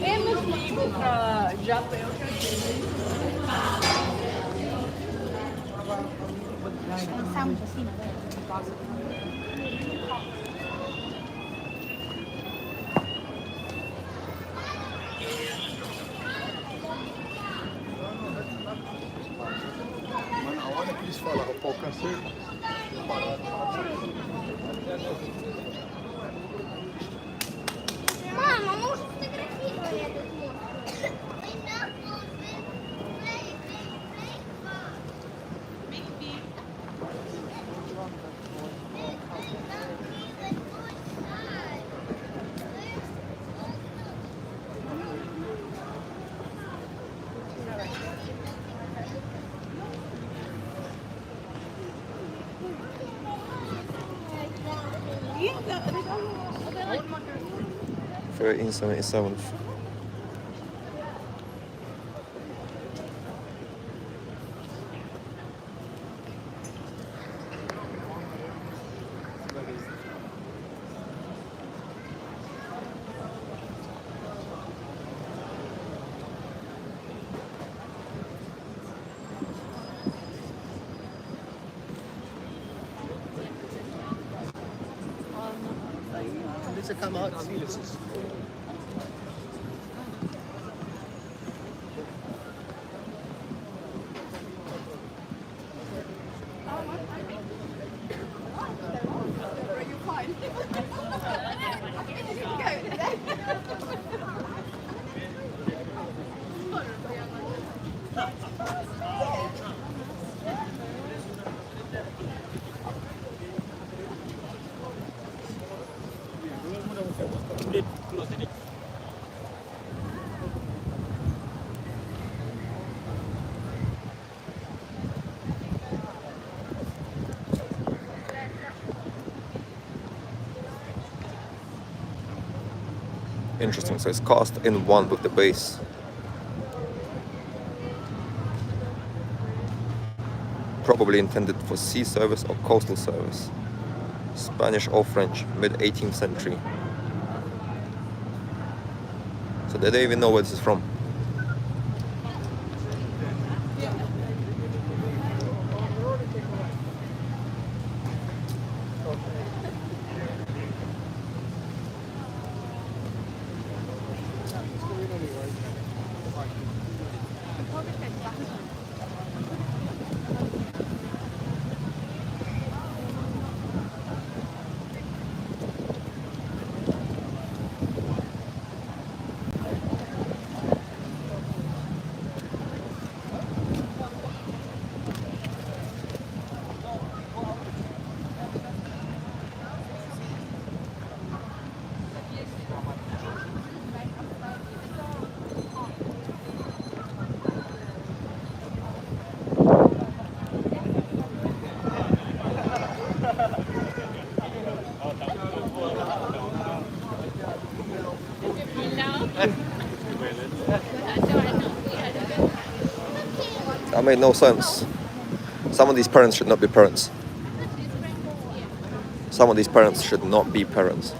É mesmo livro pra já ter outra Pensamos assim, né? Mano, olha que eles falavam, pô, cansei. Mama, может фотографировали этот мост? Yeah, they don't. They're like 1377. Diese Kamera hat Ziel, es ist. Interesting, so it's cast in one with the base. Probably intended for sea service or coastal service. Spanish or French, mid-18th century. So they don't even know where this is from. That made no sense. Some of these parents should not be parents. Some of these parents should not be parents.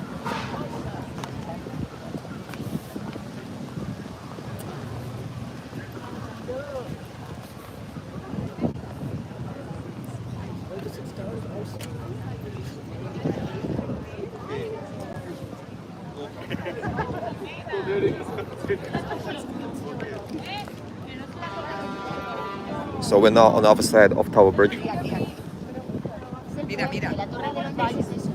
So we're now on the other side of Tower Bridge. Mira, mira. La Torre de los Valles es eso.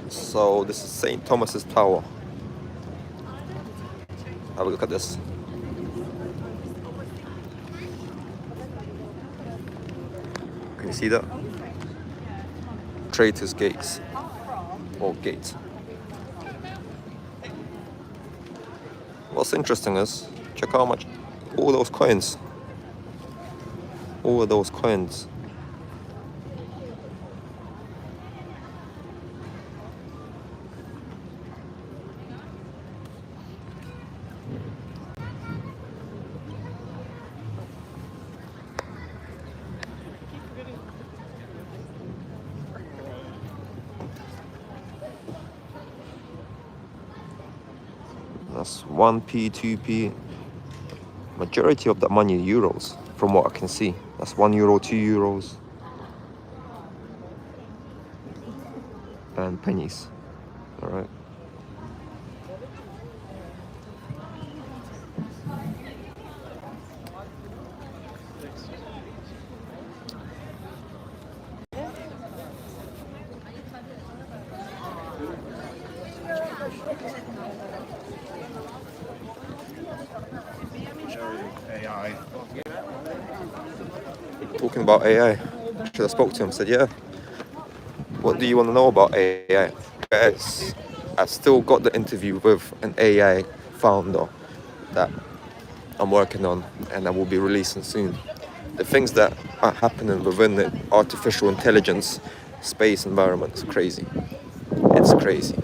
So this is St. Thomas's Tower. Have a look at this. Can you see that? Traitors' Gates. Or Gate. What's interesting is, check how much, all those coins. All of those coins. That's 1p, 2p. Majority of that money euros, from what I can see. That's €1, €2, and pennies. All right. AI. Talking about AI. Should I spoke to him? Said, yeah. What do you want to know about AI? Guys, I've still got the interview with an AI founder that I'm working on, and I will be releasing soon. The things that are happening within the artificial intelligence space environment is crazy. It's crazy.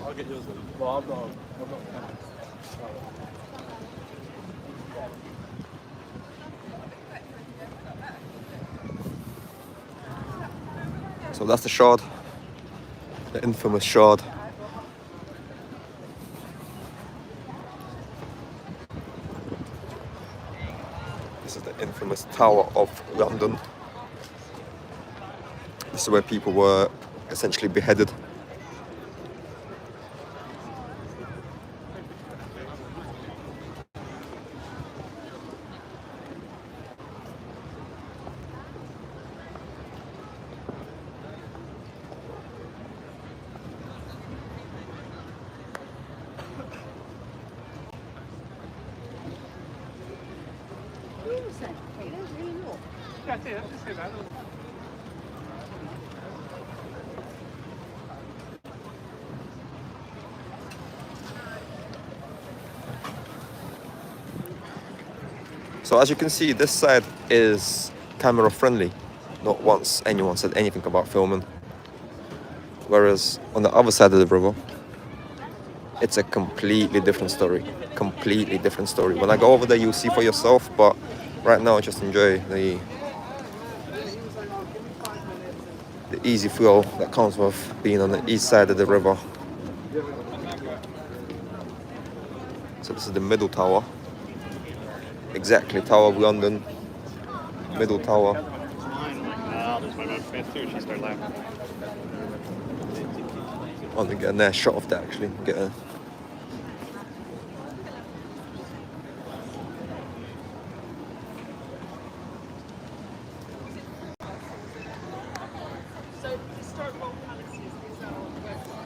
I'll get yours. Well, I've got So that's the shard, the infamous shard. This is the infamous Tower of London. This is where people were essentially beheaded. So as you can see, this side is camera friendly. Not once anyone said anything about filming. Whereas on the other side of the river, it's a completely different story. Completely different story. When I go over there, you'll see for yourself, but right now just enjoy the easy flow that comes with being on the east side of the river. So this is the middle tower. Exactly, Tower of London, middle tower. I want to get a nice shot of that actually. Get a historic localities. These are. Yo voy a esperar.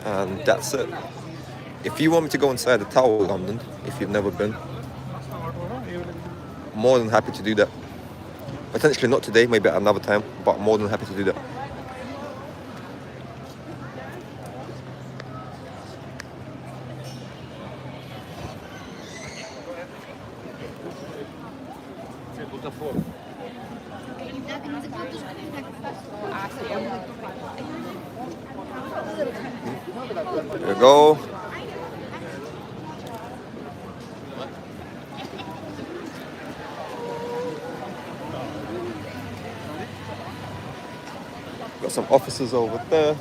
And that's it. If you want me to go inside the Tower of London, if you've never been, more than happy to do that. Potentially not today, maybe at another time, but more than happy to do that. There we go. Got some officers over there.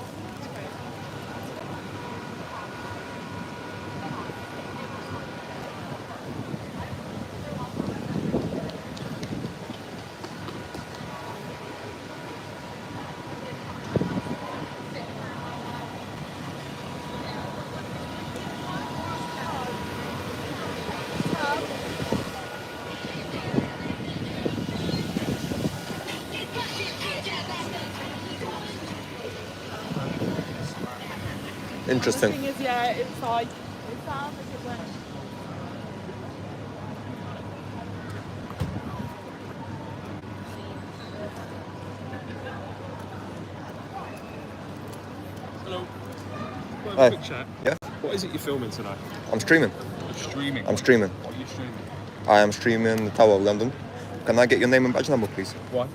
Interesting. Thing is, yeah, it's like it sounds like it went. Hello. Hi. Quick chat. Yeah? What is it you're filming today? I'm streaming. You're streaming. I'm streaming. What are you streaming? I am streaming the Tower of London. Can I get your name and badge number, please? Why?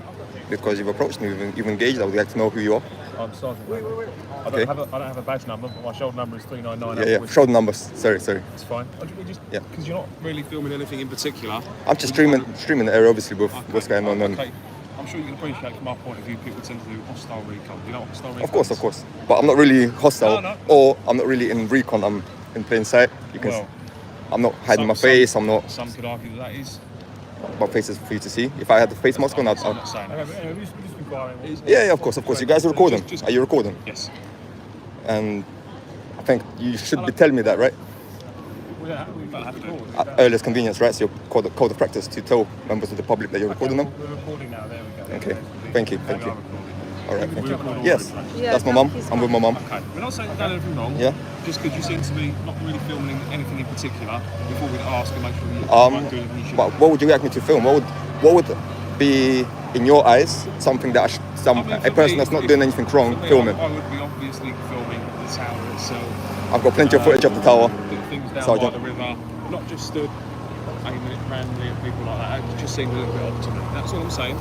Because you've approached me, you've engaged. I would like to know who you are. I'm Sergeant. I Okay. don't have a badge number, but my shoulder number is 399. Yeah. Show the numbers. Sorry. It's fine. Yeah. Because you're not really filming anything in particular. I'm just streaming the area, obviously, with what's going on. Okay. I'm sure you can appreciate from our point of view, people tend to do hostile recon. Do you know what hostile recon Of course. But I'm not really hostile, No. or I'm not really in recon. I'm in plain sight. You can. Well, I'm not hiding my face. I'm not. Some could argue that is. My face is for you to see. If I had the face mask on, I'd. I'm not saying that. Just inquiring. Yeah, of course. You guys are recording. Are you recording? Yes. And I think you should be telling me that, right? We don't have to. At earliest convenience, right? So your code of practice to tell members of the public that you're recording them. We're recording now. There we go. Okay. Thank you. All right. Thank you. recording Yes. all the That's my mum. I'm with my mum. Okay. We're not saying you've done anything wrong. Yeah. Just because you seem to be not really filming anything in particular, before we ask and make sure you won't do anything you should. But what would you like me to film? What would be in your eyes something that a person that's not doing anything wrong filming? I would be obviously filming the tower itself. I've got plenty of footage of the tower. Things down Sergeant. by the river, not just stood aiming it randomly at people like that. It just seemed a little bit odd to me. That's all I'm saying.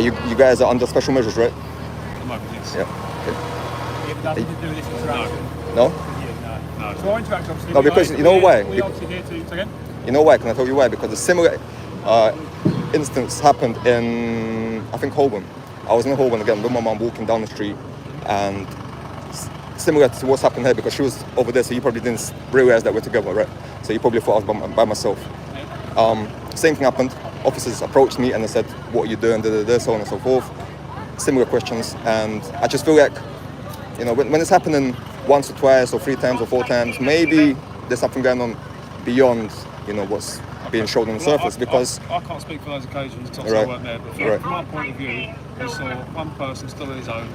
You guys are under special measures, right? At the moment, yes. Yeah. It has nothing to do with this interaction. No? No. So our interaction, obviously. No, because you know why? We're obviously here to again. You know why? Can I tell you why? Because a similar instance happened in, I think, Holborn. I was in Holborn again with my mum walking down the street, and similar to what's happened here, because she was over there, so you probably didn't realize that we're together, right? So you probably thought I was by myself. Same thing happened. Officers approached me and they said, "What are you doing?" So on and so forth. Similar questions, and I just feel like, you know, when it's happening once or twice or 3 times or 4 times, maybe there's something going on beyond, you know, what's being shown on the surface. Because I can't speak for those occasions, because Right. I weren't there. But Right. from our point of view, we saw one person still on his own.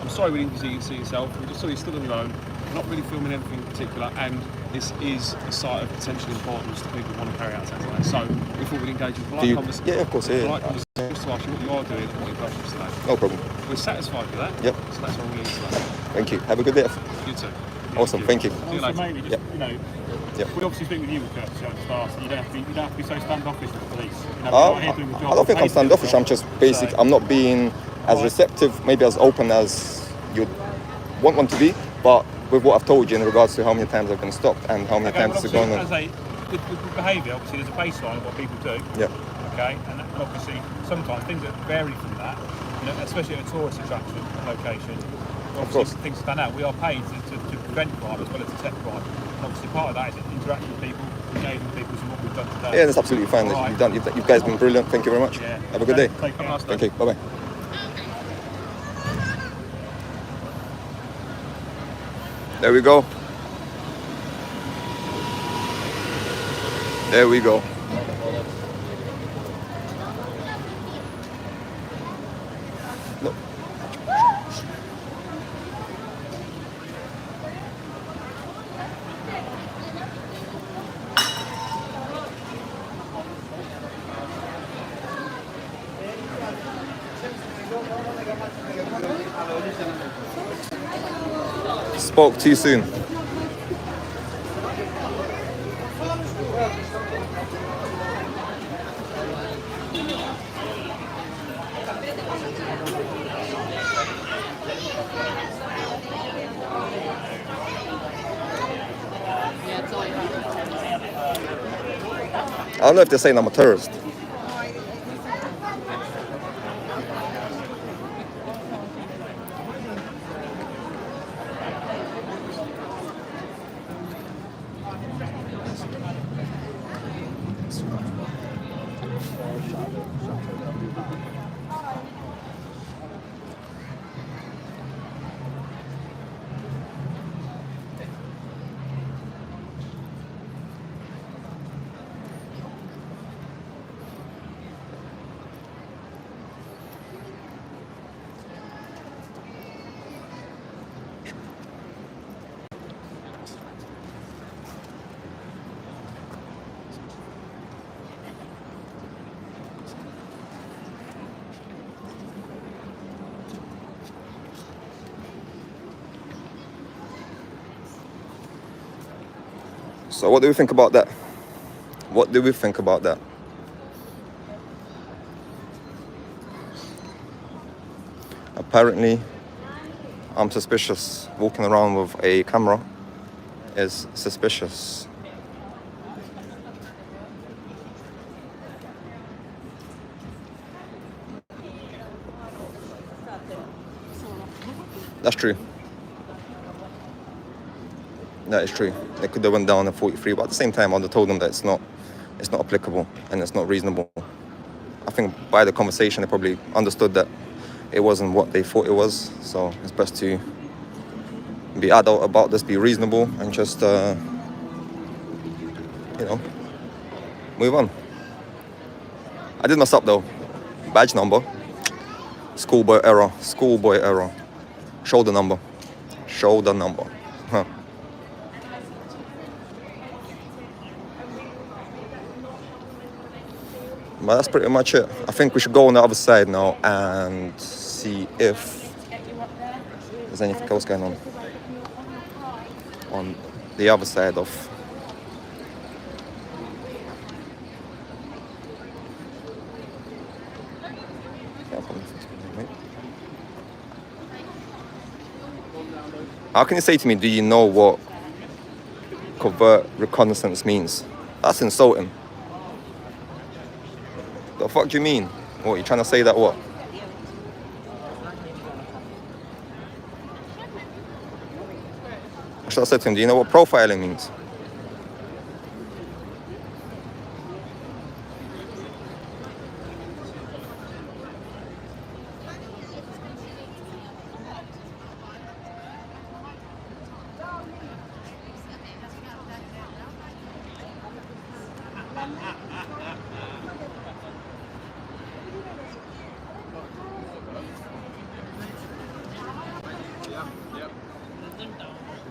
I'm sorry we didn't see yourself. We just saw you still on your own, not really filming anything in particular, and this is a site of potential importance to people who want to carry out attacks like that. So we thought we'd engage in polite conversation. yeah, of course, yeah. Polite conversation to ask you what you are doing and what your purpose today. No problem. We're satisfied with that. Yep. So that's what we'll leave today. Thank you. Have a good day. You too. Awesome. Thank you. See you Also, later. mainly, just, Yep. you know, Yep. we'd obviously speak with you with courtesy at the start, so you don't have to be so standoffish with the police. You know, I we're not here doing the job. don't think I'm We're paid to do the standoffish. job. I'm just basic. So- I'm not being as receptive, maybe as open as you'd want one to be. But with what I've told you in regards to how many times I've been stopped and how many Okay, times well, it's going obviously, on. as with behaviour, obviously there's a baseline of what people do. Yeah. Okay, and obviously sometimes things that vary from that, you know, especially at a tourist attraction location, obviously course. things stand out. We are paid to prevent crime as well as detect crime. obviously part of that is interacting with people, engaging with people, so what we've done today. Yeah, that's absolutely fine. All right. You guys been brilliant. Thank you very much. Yeah. Have a good day. Take care. Thank you. Bye bye. There we go. There we go. No. Spoke too soon. I don't know if they're saying I'm a terrorist. So what do we think about that? What do we think about that? Apparently, I'm suspicious. Walking around with a camera is suspicious. That's true. That is true. They could have went down to 43, but at the same time, I would have told them that it's not applicable and it's not reasonable. I think by the conversation, they probably understood that it wasn't what they thought it was. So it's best to be adult about this, be reasonable, and just, move on. I did mess up though. Badge number. Schoolboy error. Schoolboy error. Shoulder number. Shoulder number. Huh. But that's pretty much it. I think we should go on the other side now and see if there's anything else going on the other side of. How can you say to me, do you know what covert reconnaissance means? That's insulting. The fuck do you mean? What, you trying to say that what? I should have said to him, do you know what profiling means?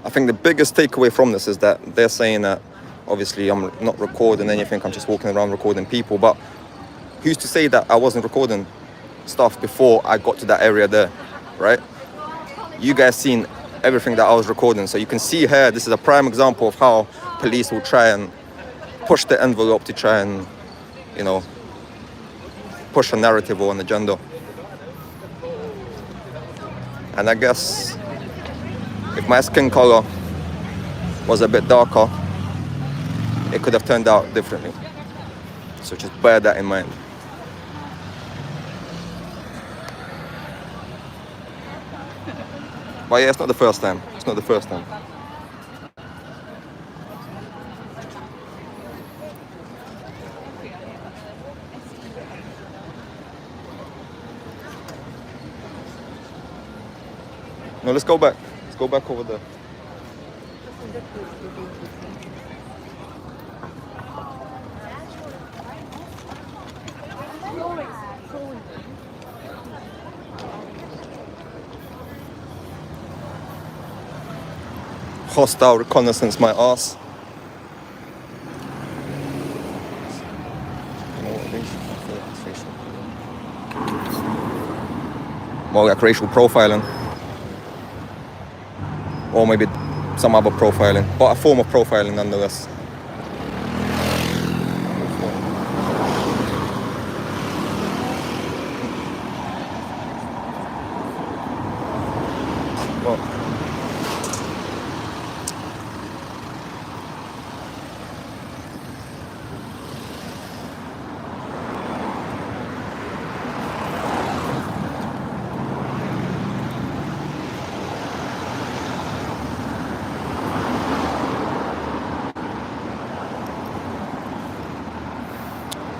I think the biggest takeaway from this is that they're saying that obviously I'm not recording anything, I'm just walking around recording people, but who's to say that I wasn't recording stuff before I got to that area there, right? You guys seen everything that I was recording, so you can see here, this is a prime example of how police will try and push the envelope to try and, push a narrative or an agenda. And I guess if my skin color was a bit darker, it could have turned out differently. So just bear that in mind. But yeah, it's not the first time. It's not the first time. No, let's go back. Let's go back over there. Hostile reconnaissance, my ass. More like racial profiling. Or maybe some other profiling, but a form of profiling nonetheless. Well,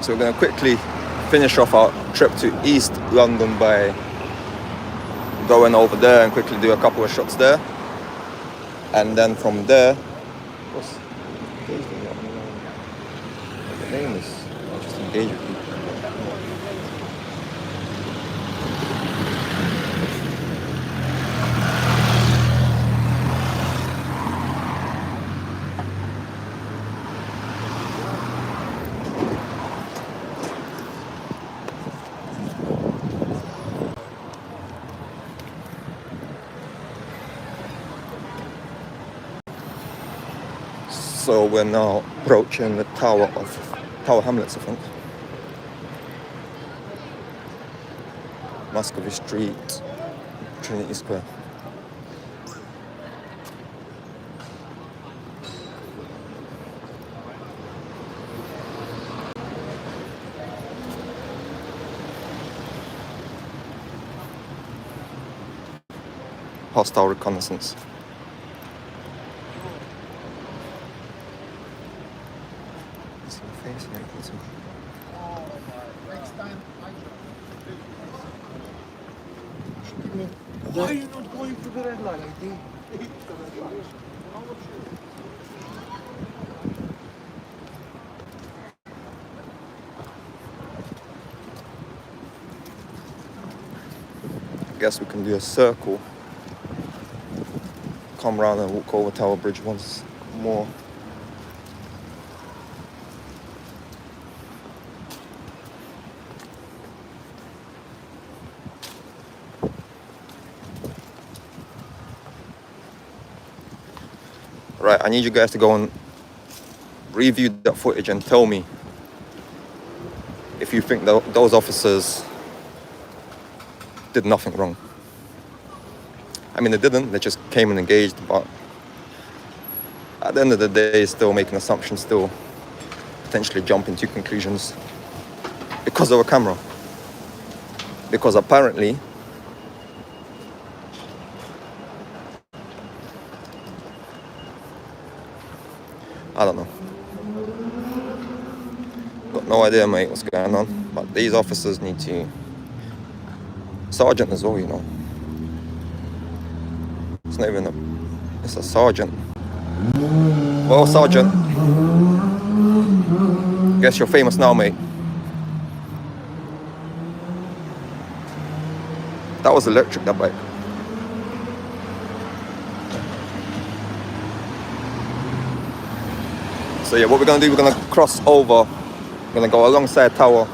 so we're going to quickly finish off our trip to East London by going over there and quickly do a couple of shots there. And then from there, what's the name is? I'll just engage with people. So we're now approaching the Tower Hamlets, I think. Muscovy Street, Trinity Square. Hostile reconnaissance. Why are you not going to the red light? I guess we can do a circle. Come round and walk over Tower Bridge once more. Right, I need you guys to go and review that footage and tell me if you think those officers did nothing wrong. I mean, they didn't, they just came and engaged, but at the end of the day, still making assumptions, still potentially jumping to conclusions because of a camera. Because apparently, I don't know. Got no idea, mate, what's going on. But these officers need to... Sergeant as well, you know. It's not even a... It's a sergeant. Well, Sergeant. Guess you're famous now, mate. That was electric, that bike. So yeah, what we're gonna do, we're gonna cross over. We're gonna go alongside Tower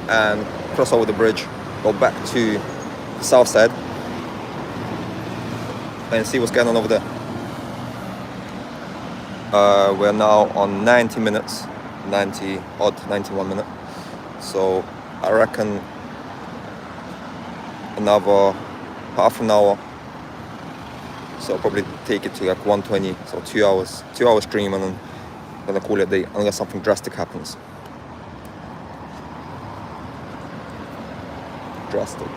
and cross over the bridge, go back to the south side and see what's going on over there. We're now on 90 minutes, 91 minutes. So I reckon another half an hour. So I'll probably take it to like 120, so 2 hours. 2 hour stream, and then I'm gonna call it a day unless something drastic happens. Drastic.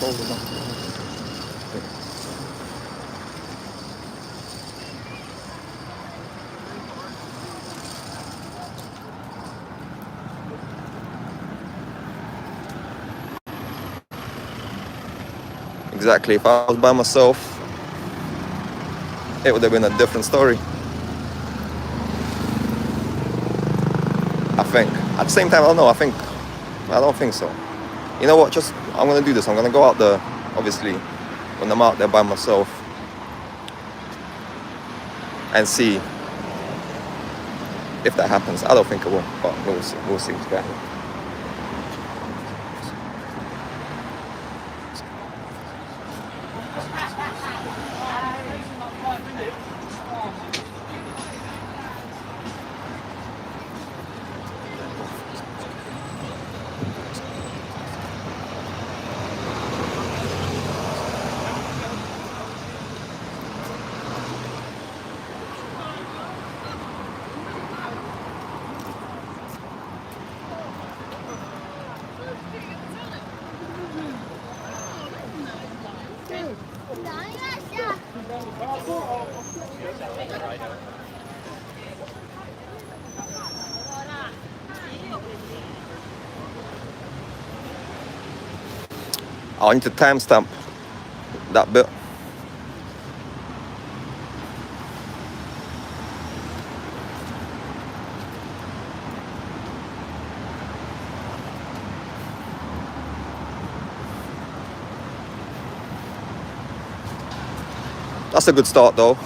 shoulder down. Exactly, if I was by myself, it would have been a different story. I think. At the same time, I don't know, I don't think so. You know what, I'm gonna do this. I'm gonna go out there, obviously, when I'm out there by myself, and see if that happens. I don't think it will, but we'll see. We'll see what's going on. I need to timestamp that bit. That's a good start though.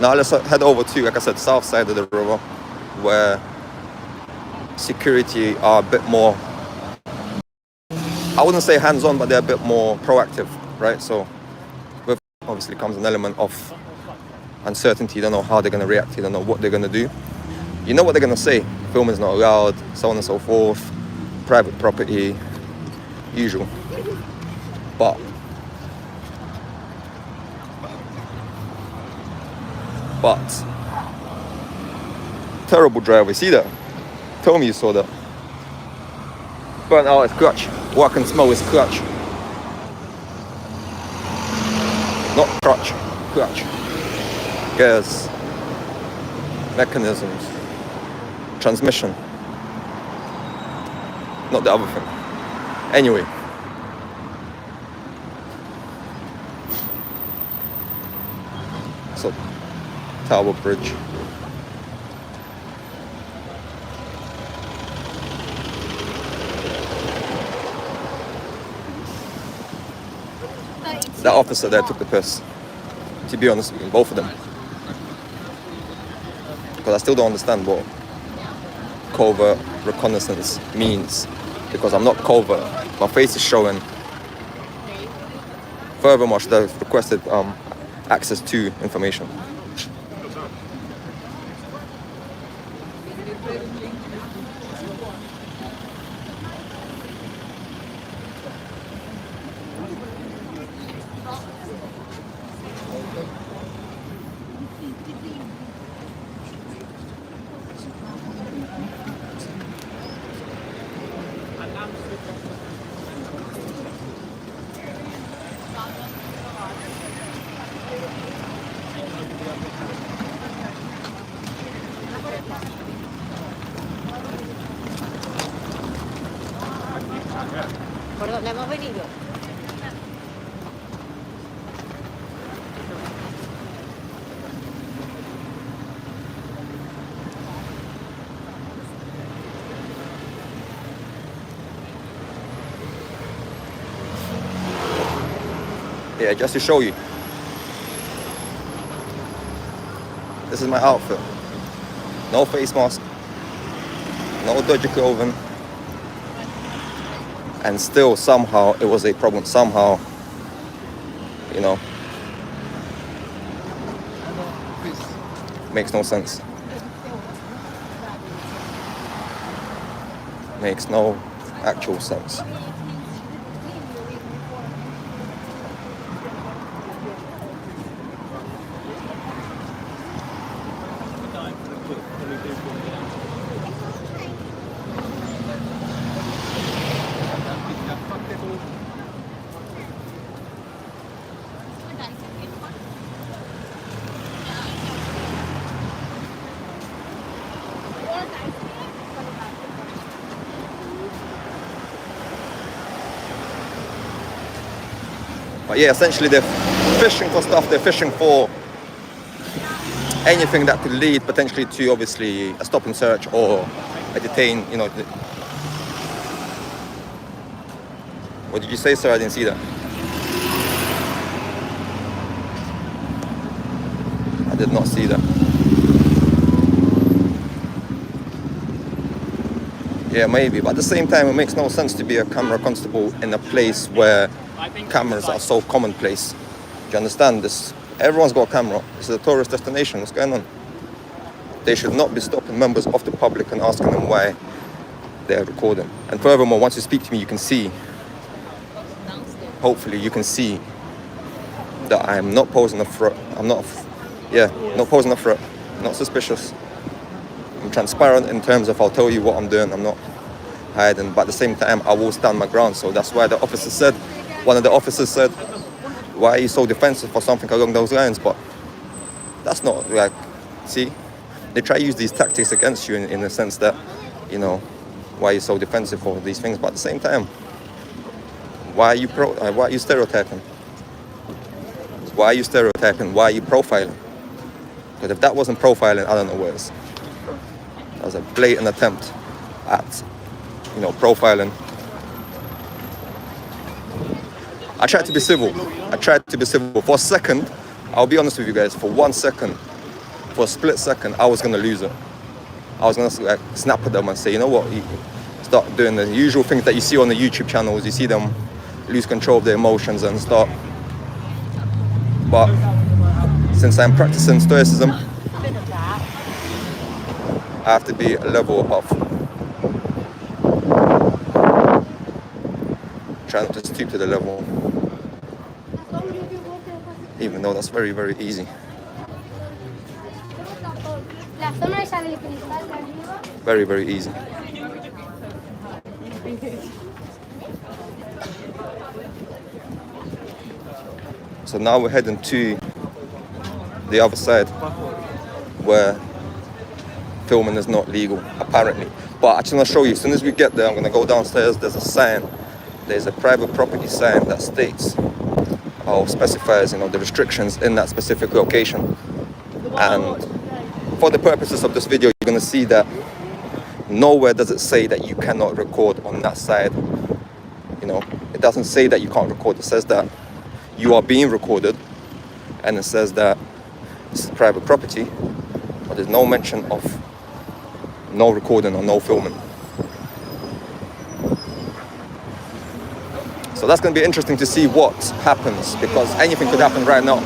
Now let's head over to, like I said, south side of the river, where security are a bit more, I wouldn't say hands-on, but they're a bit more proactive, right? So with obviously comes an element of uncertainty. You don't know how they're going to react. You don't know what they're going to do. You know what they're going to say. Filming is not allowed, so on and so forth. Private property, usual. But terrible driver. See that? Tell me you saw that. Burnt out his clutch. What I can smell is clutch. Not crutch, clutch. Gears, mechanisms, transmission. Not the other thing. Anyway. So, Tower Bridge. That officer there took the piss, to be honest with you, both of them. Because I still don't understand what covert reconnaissance means, because I'm not covert, my face is showing. Furthermore, should have requested access to information. ¿Por dónde hemos venido? Yeah, just to show you. This is my outfit. No face mask, no dodgy clothing. And still, somehow, it was a problem. Somehow, you know, makes no sense. Makes no actual sense. yeah, essentially they're fishing for stuff. They're fishing for anything that could lead potentially to obviously a stop and search or a detain. You know. What did you say, sir? I didn't see that. I did not see that. Yeah, maybe, but at the same time, it makes no sense to be a camera constable in a place where cameras are so commonplace. Do you understand this? Everyone's got a camera. This is a tourist destination. What's going on? They should not be stopping members of the public and asking them why they're recording. And furthermore, once you speak to me, you can see, hopefully you can see that I am not posing a threat. I'm not, not posing a threat, not suspicious. I'm transparent in terms of I'll tell you what I'm doing. I'm not hiding, but at the same time, I will stand my ground. So that's why one of the officers said, why are you so defensive or something along those lines? But that's not like, see, they try to use these tactics against you in the sense that, you know, why are you so defensive for these things? But at the same time, why are you stereotyping? Why are you stereotyping? Why are you profiling? Because if that wasn't profiling, I don't know what it is. That was a blatant attempt at, you know, profiling. I tried to be civil. For a second, I'll be honest with you guys, for 1 second, for a split second, I was going to lose it. I was going to like snap at them and say, you know what, you start doing the usual things that you see on the YouTube channels. You see them lose control of their emotions and start. But since I'm practicing Stoicism, I have to be a level above. Try not to stoop to the level. Even though that's very, very easy. Very, very easy. So now we're heading to the other side where filming is not legal, apparently. But I just want to show you, as soon as we get there, I'm going to go downstairs, there's a sign. There's a private property sign that states or specifies, you know, the restrictions in that specific location. And for the purposes of this video, you're going to see that nowhere does it say that you cannot record on that side. You know, it doesn't say that you can't record. It says that you are being recorded, and it says that this is private property, but there's no mention of no recording or no filming. So that's going to be interesting to see what happens, because anything could happen right now,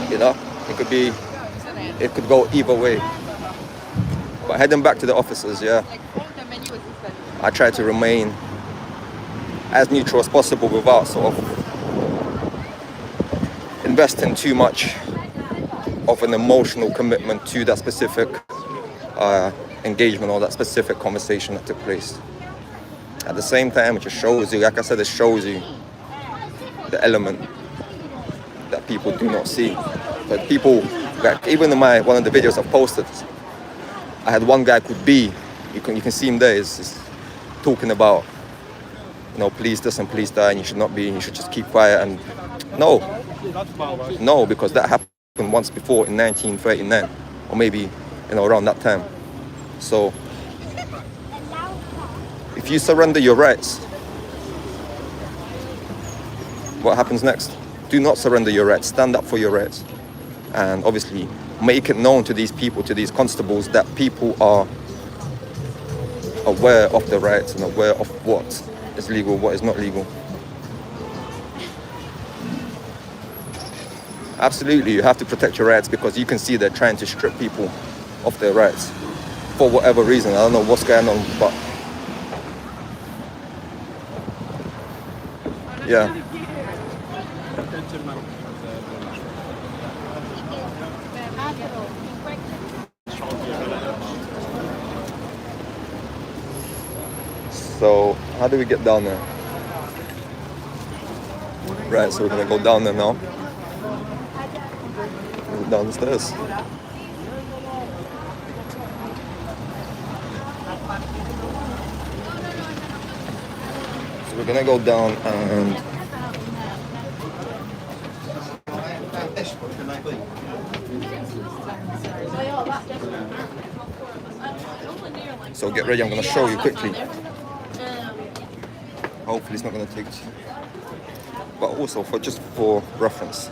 you know. It could go either way. But heading back to the officers, yeah, I try to remain as neutral as possible without sort of investing too much of an emotional commitment to that specific engagement or that specific conversation that took place. At the same time, it just shows you, like I said, it shows you the element that people do not see. But people, like even in one of the videos I've posted, I had one guy could be, you can see him there, is talking about, you know, police this and police that, and you should not be, you should just keep quiet. And no, because that happened once before in 1939, or maybe, you know, around that time. So if you surrender your rights, what happens next? Do not surrender your rights. Stand up for your rights. And obviously make it known to these people, to these constables, that people are aware of the rights and aware of what is legal, what is not legal. Absolutely, you have to protect your rights, because you can see they're trying to strip people of their rights for whatever reason. I don't know what's going on, but yeah. So how do we get down there? Right, so we're gonna go down there now. Down the stairs. So we're gonna go down and So get ready, I'm going to show you quickly. Hopefully it's not going to take too, but also just for reference.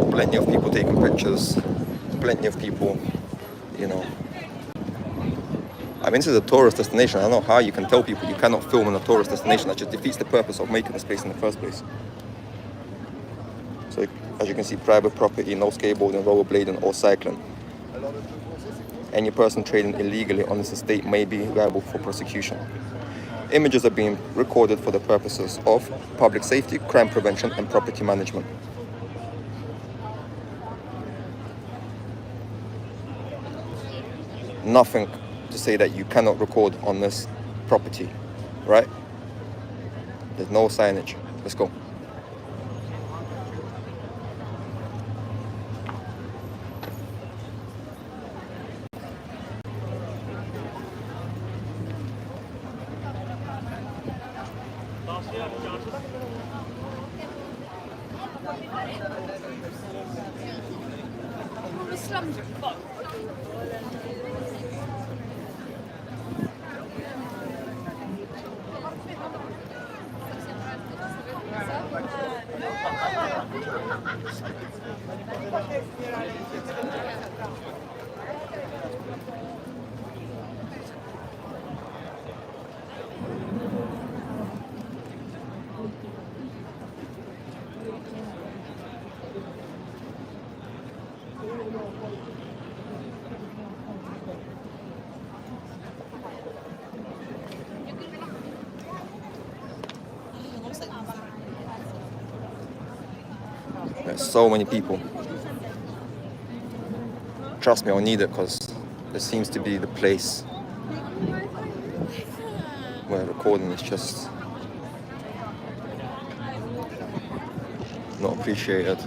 Plenty of people taking pictures, plenty of people, you know. I mean, this is a tourist destination. I don't know how you can tell people you cannot film in a tourist destination. That just defeats the purpose of making this place in the first place. So, as you can see, private property, no skateboarding, rollerblading, or cycling. Any person trading illegally on this estate may be liable for prosecution. Images are being recorded for the purposes of public safety, crime prevention, and property management. Nothing to say that you cannot record on this property, right? There's no signage. Let's go. There's so many people. Trust me, I'll need it because this seems to be the place where recording is just not appreciated.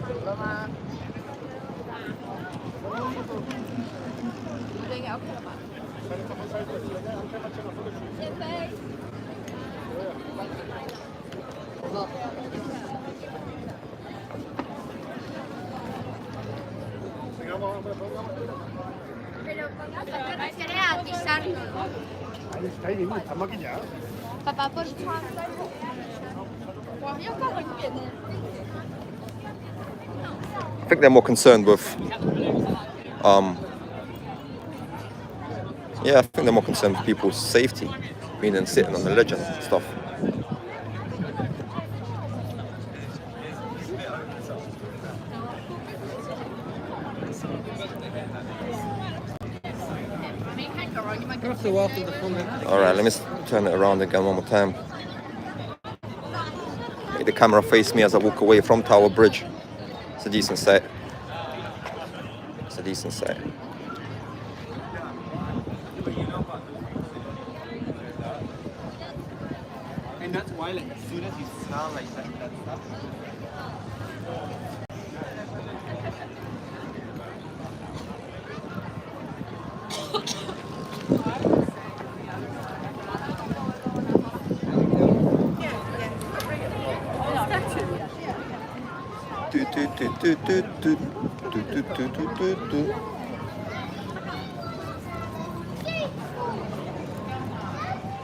Papá, por favor. I think they're more concerned with, yeah, I think they're more concerned with people's safety, meaning sitting on the ledge and stuff. Alright, let me turn it around again one more time. Make the camera face me as I walk away from Tower Bridge. It's a decent sight. It's a decent sight. And that's why, like, as soon as you smell like that stuff.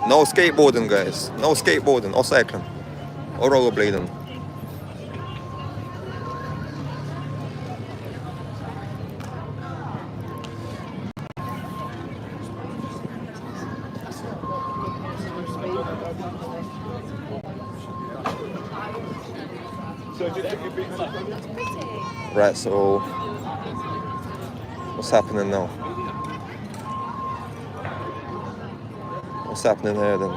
No skateboarding, guys. No skateboarding or cycling or rollerblading. Right, so what's happening now? What's happening here then?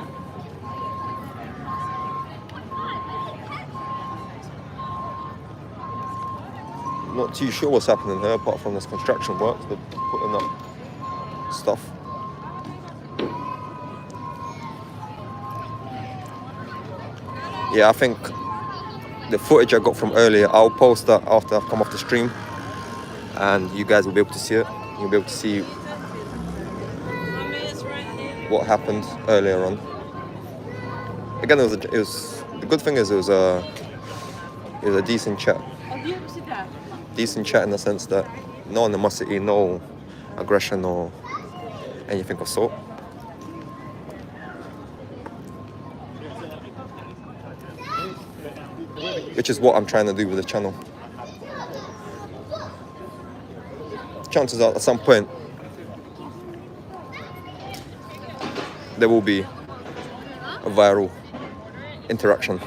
Not too sure what's happening here apart from this construction work. They're putting up stuff. Yeah, I think the footage I got from earlier, I'll post that after I've come off the stream and you guys will be able to see it. You'll be able to see what happened earlier on. again, it was the good thing is it was a decent chat. Decent chat in the sense that no animosity, no aggression or anything of sort. Which is what I'm trying to do with the channel. Chances are at some point there will be a viral interaction.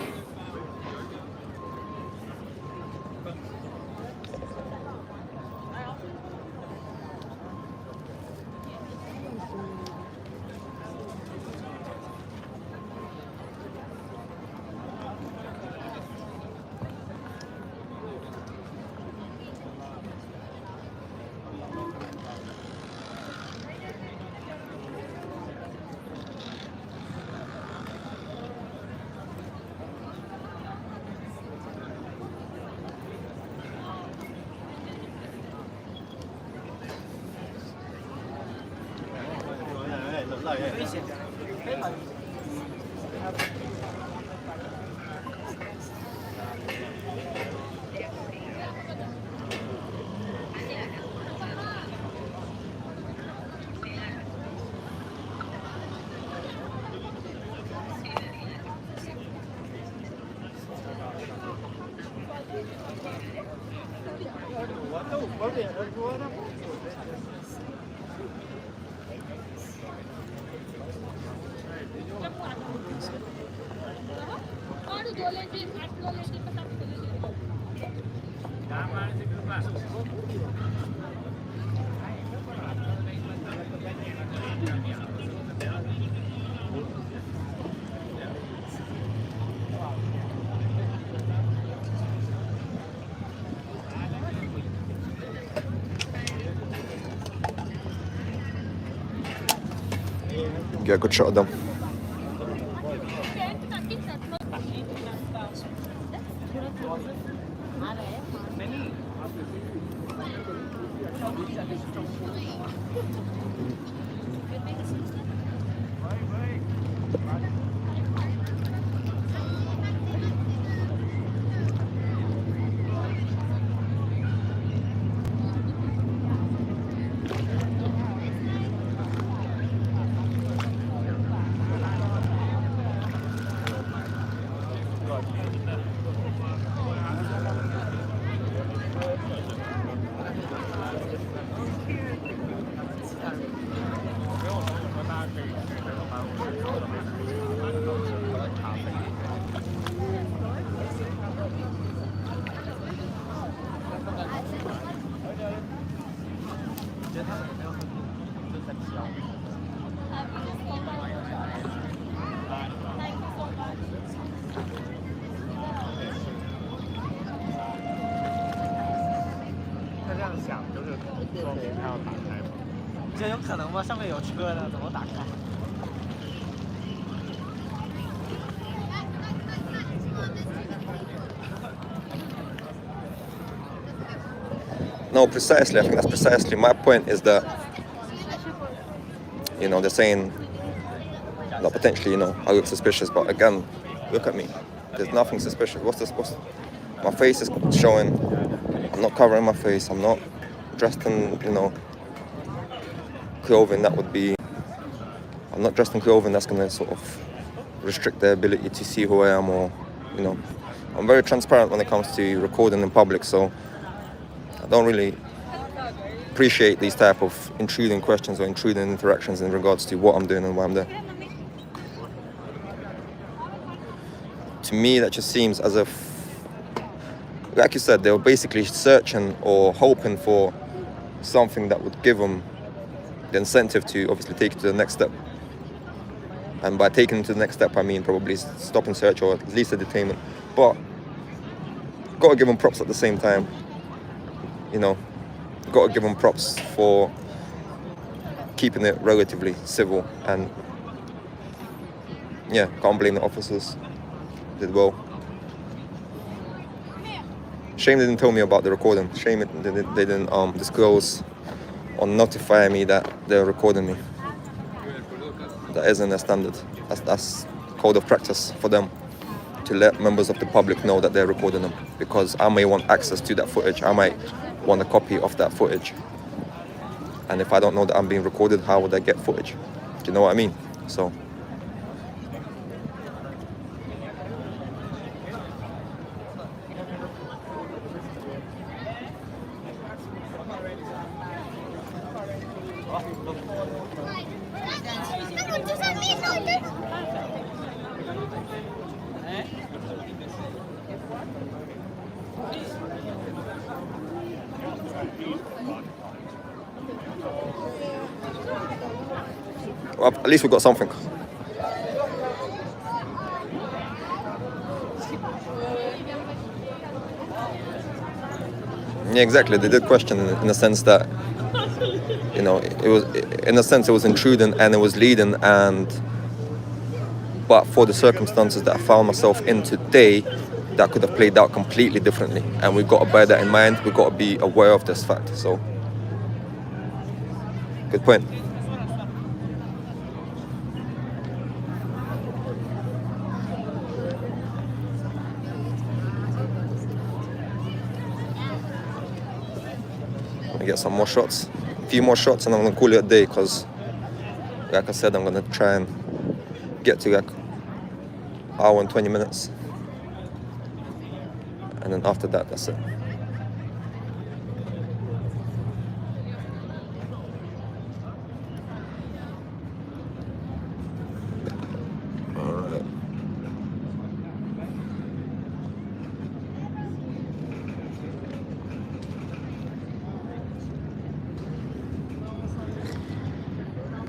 Get a good shot of them. No, precisely. I think that's precisely my point. Is that, you know, they're saying that potentially, you know, I look suspicious, but again, look at me. There's nothing suspicious. What's this? My face is showing. I'm not covering my face. I'm not dressed in, you know, clothing that would be. I'm not dressed in clothing that's going to sort of restrict their ability to see who I am, or, you know, I'm very transparent when it comes to recording in public, so I don't really appreciate these type of intruding questions or intruding interactions in regards to what I'm doing and why I'm there. To me, that just seems as if, like you said, they were basically searching or hoping for something that would give them the incentive to obviously take it to the next step. And by taking it to the next step, I mean probably stop and search, or at least a detainment. But got to give them props at the same time. You know, got to give them props for keeping it relatively civil. And yeah, can't blame the officers. Did well. Shame they didn't tell me about the recording. Shame they didn't disclose or notify me that they're recording me. That isn't a standard. That's code of practice for them to let members of the public know that they're recording them, because I may want access to that footage. I might want a copy of that footage. And if I don't know that I'm being recorded, how would I get footage? Do you know what I mean? So. Well, at least we got something. Yeah, exactly. They did question in the sense that, you know, it was, in a sense, it was intruding and it was leading, but for the circumstances that I found myself in today, that could have played out completely differently. And we've got to bear that in mind. We've got to be aware of this fact. So, good point. Get some more shots, a few more shots, and I'm gonna call it a day, because like I said, I'm gonna try and get to like hour and 20 minutes, and then after that, that's it. Alright.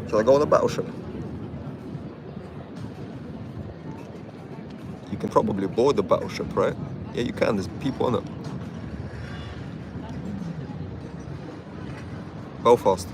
Shall I go on a battleship? You can probably board the battleship, right? Yeah, you can. There's people on it. Belfast.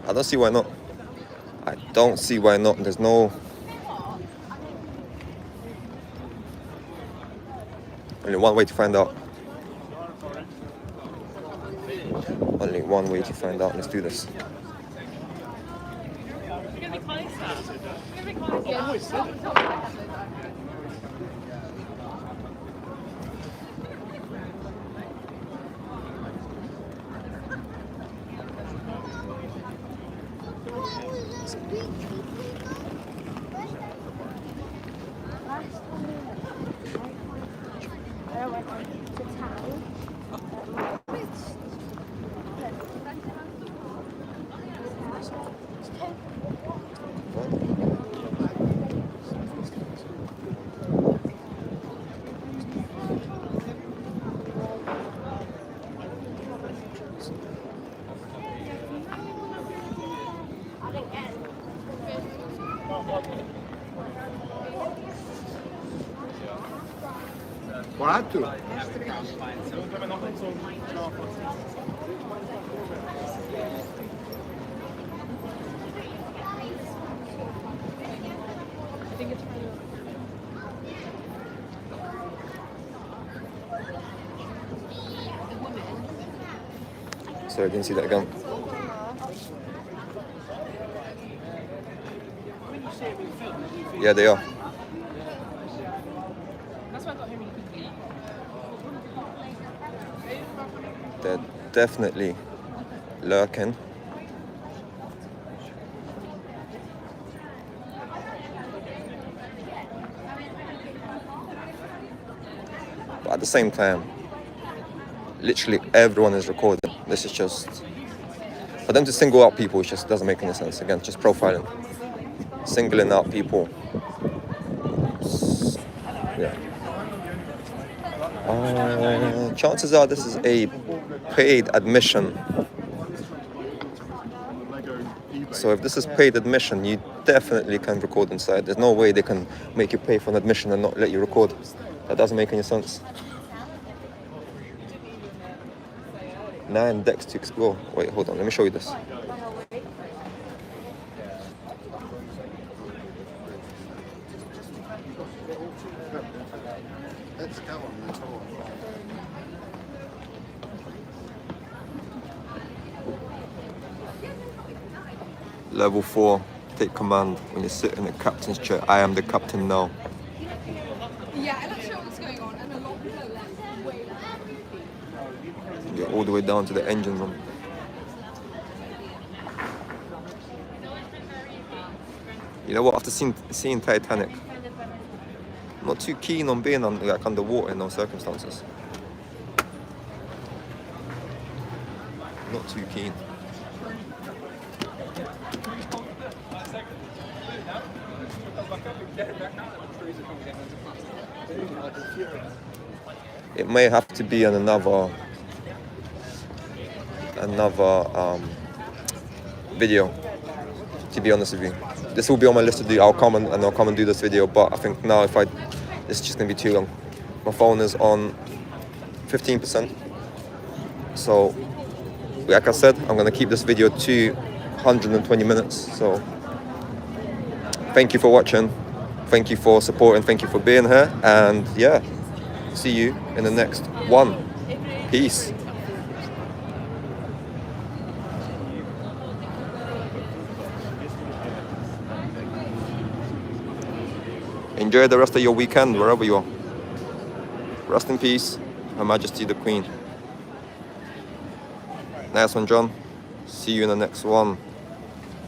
I don't see why not. I don't see why not. There's no... Only one way to find out. Only one way to find out. Let's do this. Quatro? Sorry, I didn't see that again. Yeah, they are. They're definitely lurking. at the same time, literally everyone is recording. This is just, for them to single out people, it just doesn't make any sense. Again, just profiling, singling out people. Yeah. Chances are this is a paid admission. So if this is paid admission, you definitely can record inside. There's no way they can make you pay for an admission and not let you record. That doesn't make any sense. 9 decks to explore. Wait, hold on, let me show you this. Let's go on the tour. Level 4, take command when you sit in the captain's chair. I am the captain now. Yeah, I'm not sure what's going on. And a lot below that. Way You're all the way down to the engine room. You know what, after seeing Titanic, I'm not too keen on being like underwater in those circumstances. Not too keen. It may have to be on another video, to be honest with you. This will be on my list to do. I'll come and do this video, but I think now this is just gonna be too long. My phone is on 15%. So like I said, I'm gonna keep this video to 120 minutes. So thank you for watching, thank you for supporting, thank you for being here, and yeah, see you in the next one. Peace. Enjoy the rest of your weekend wherever you are. Rest in peace, Her Majesty the Queen. Nice one, John. See you in the next one.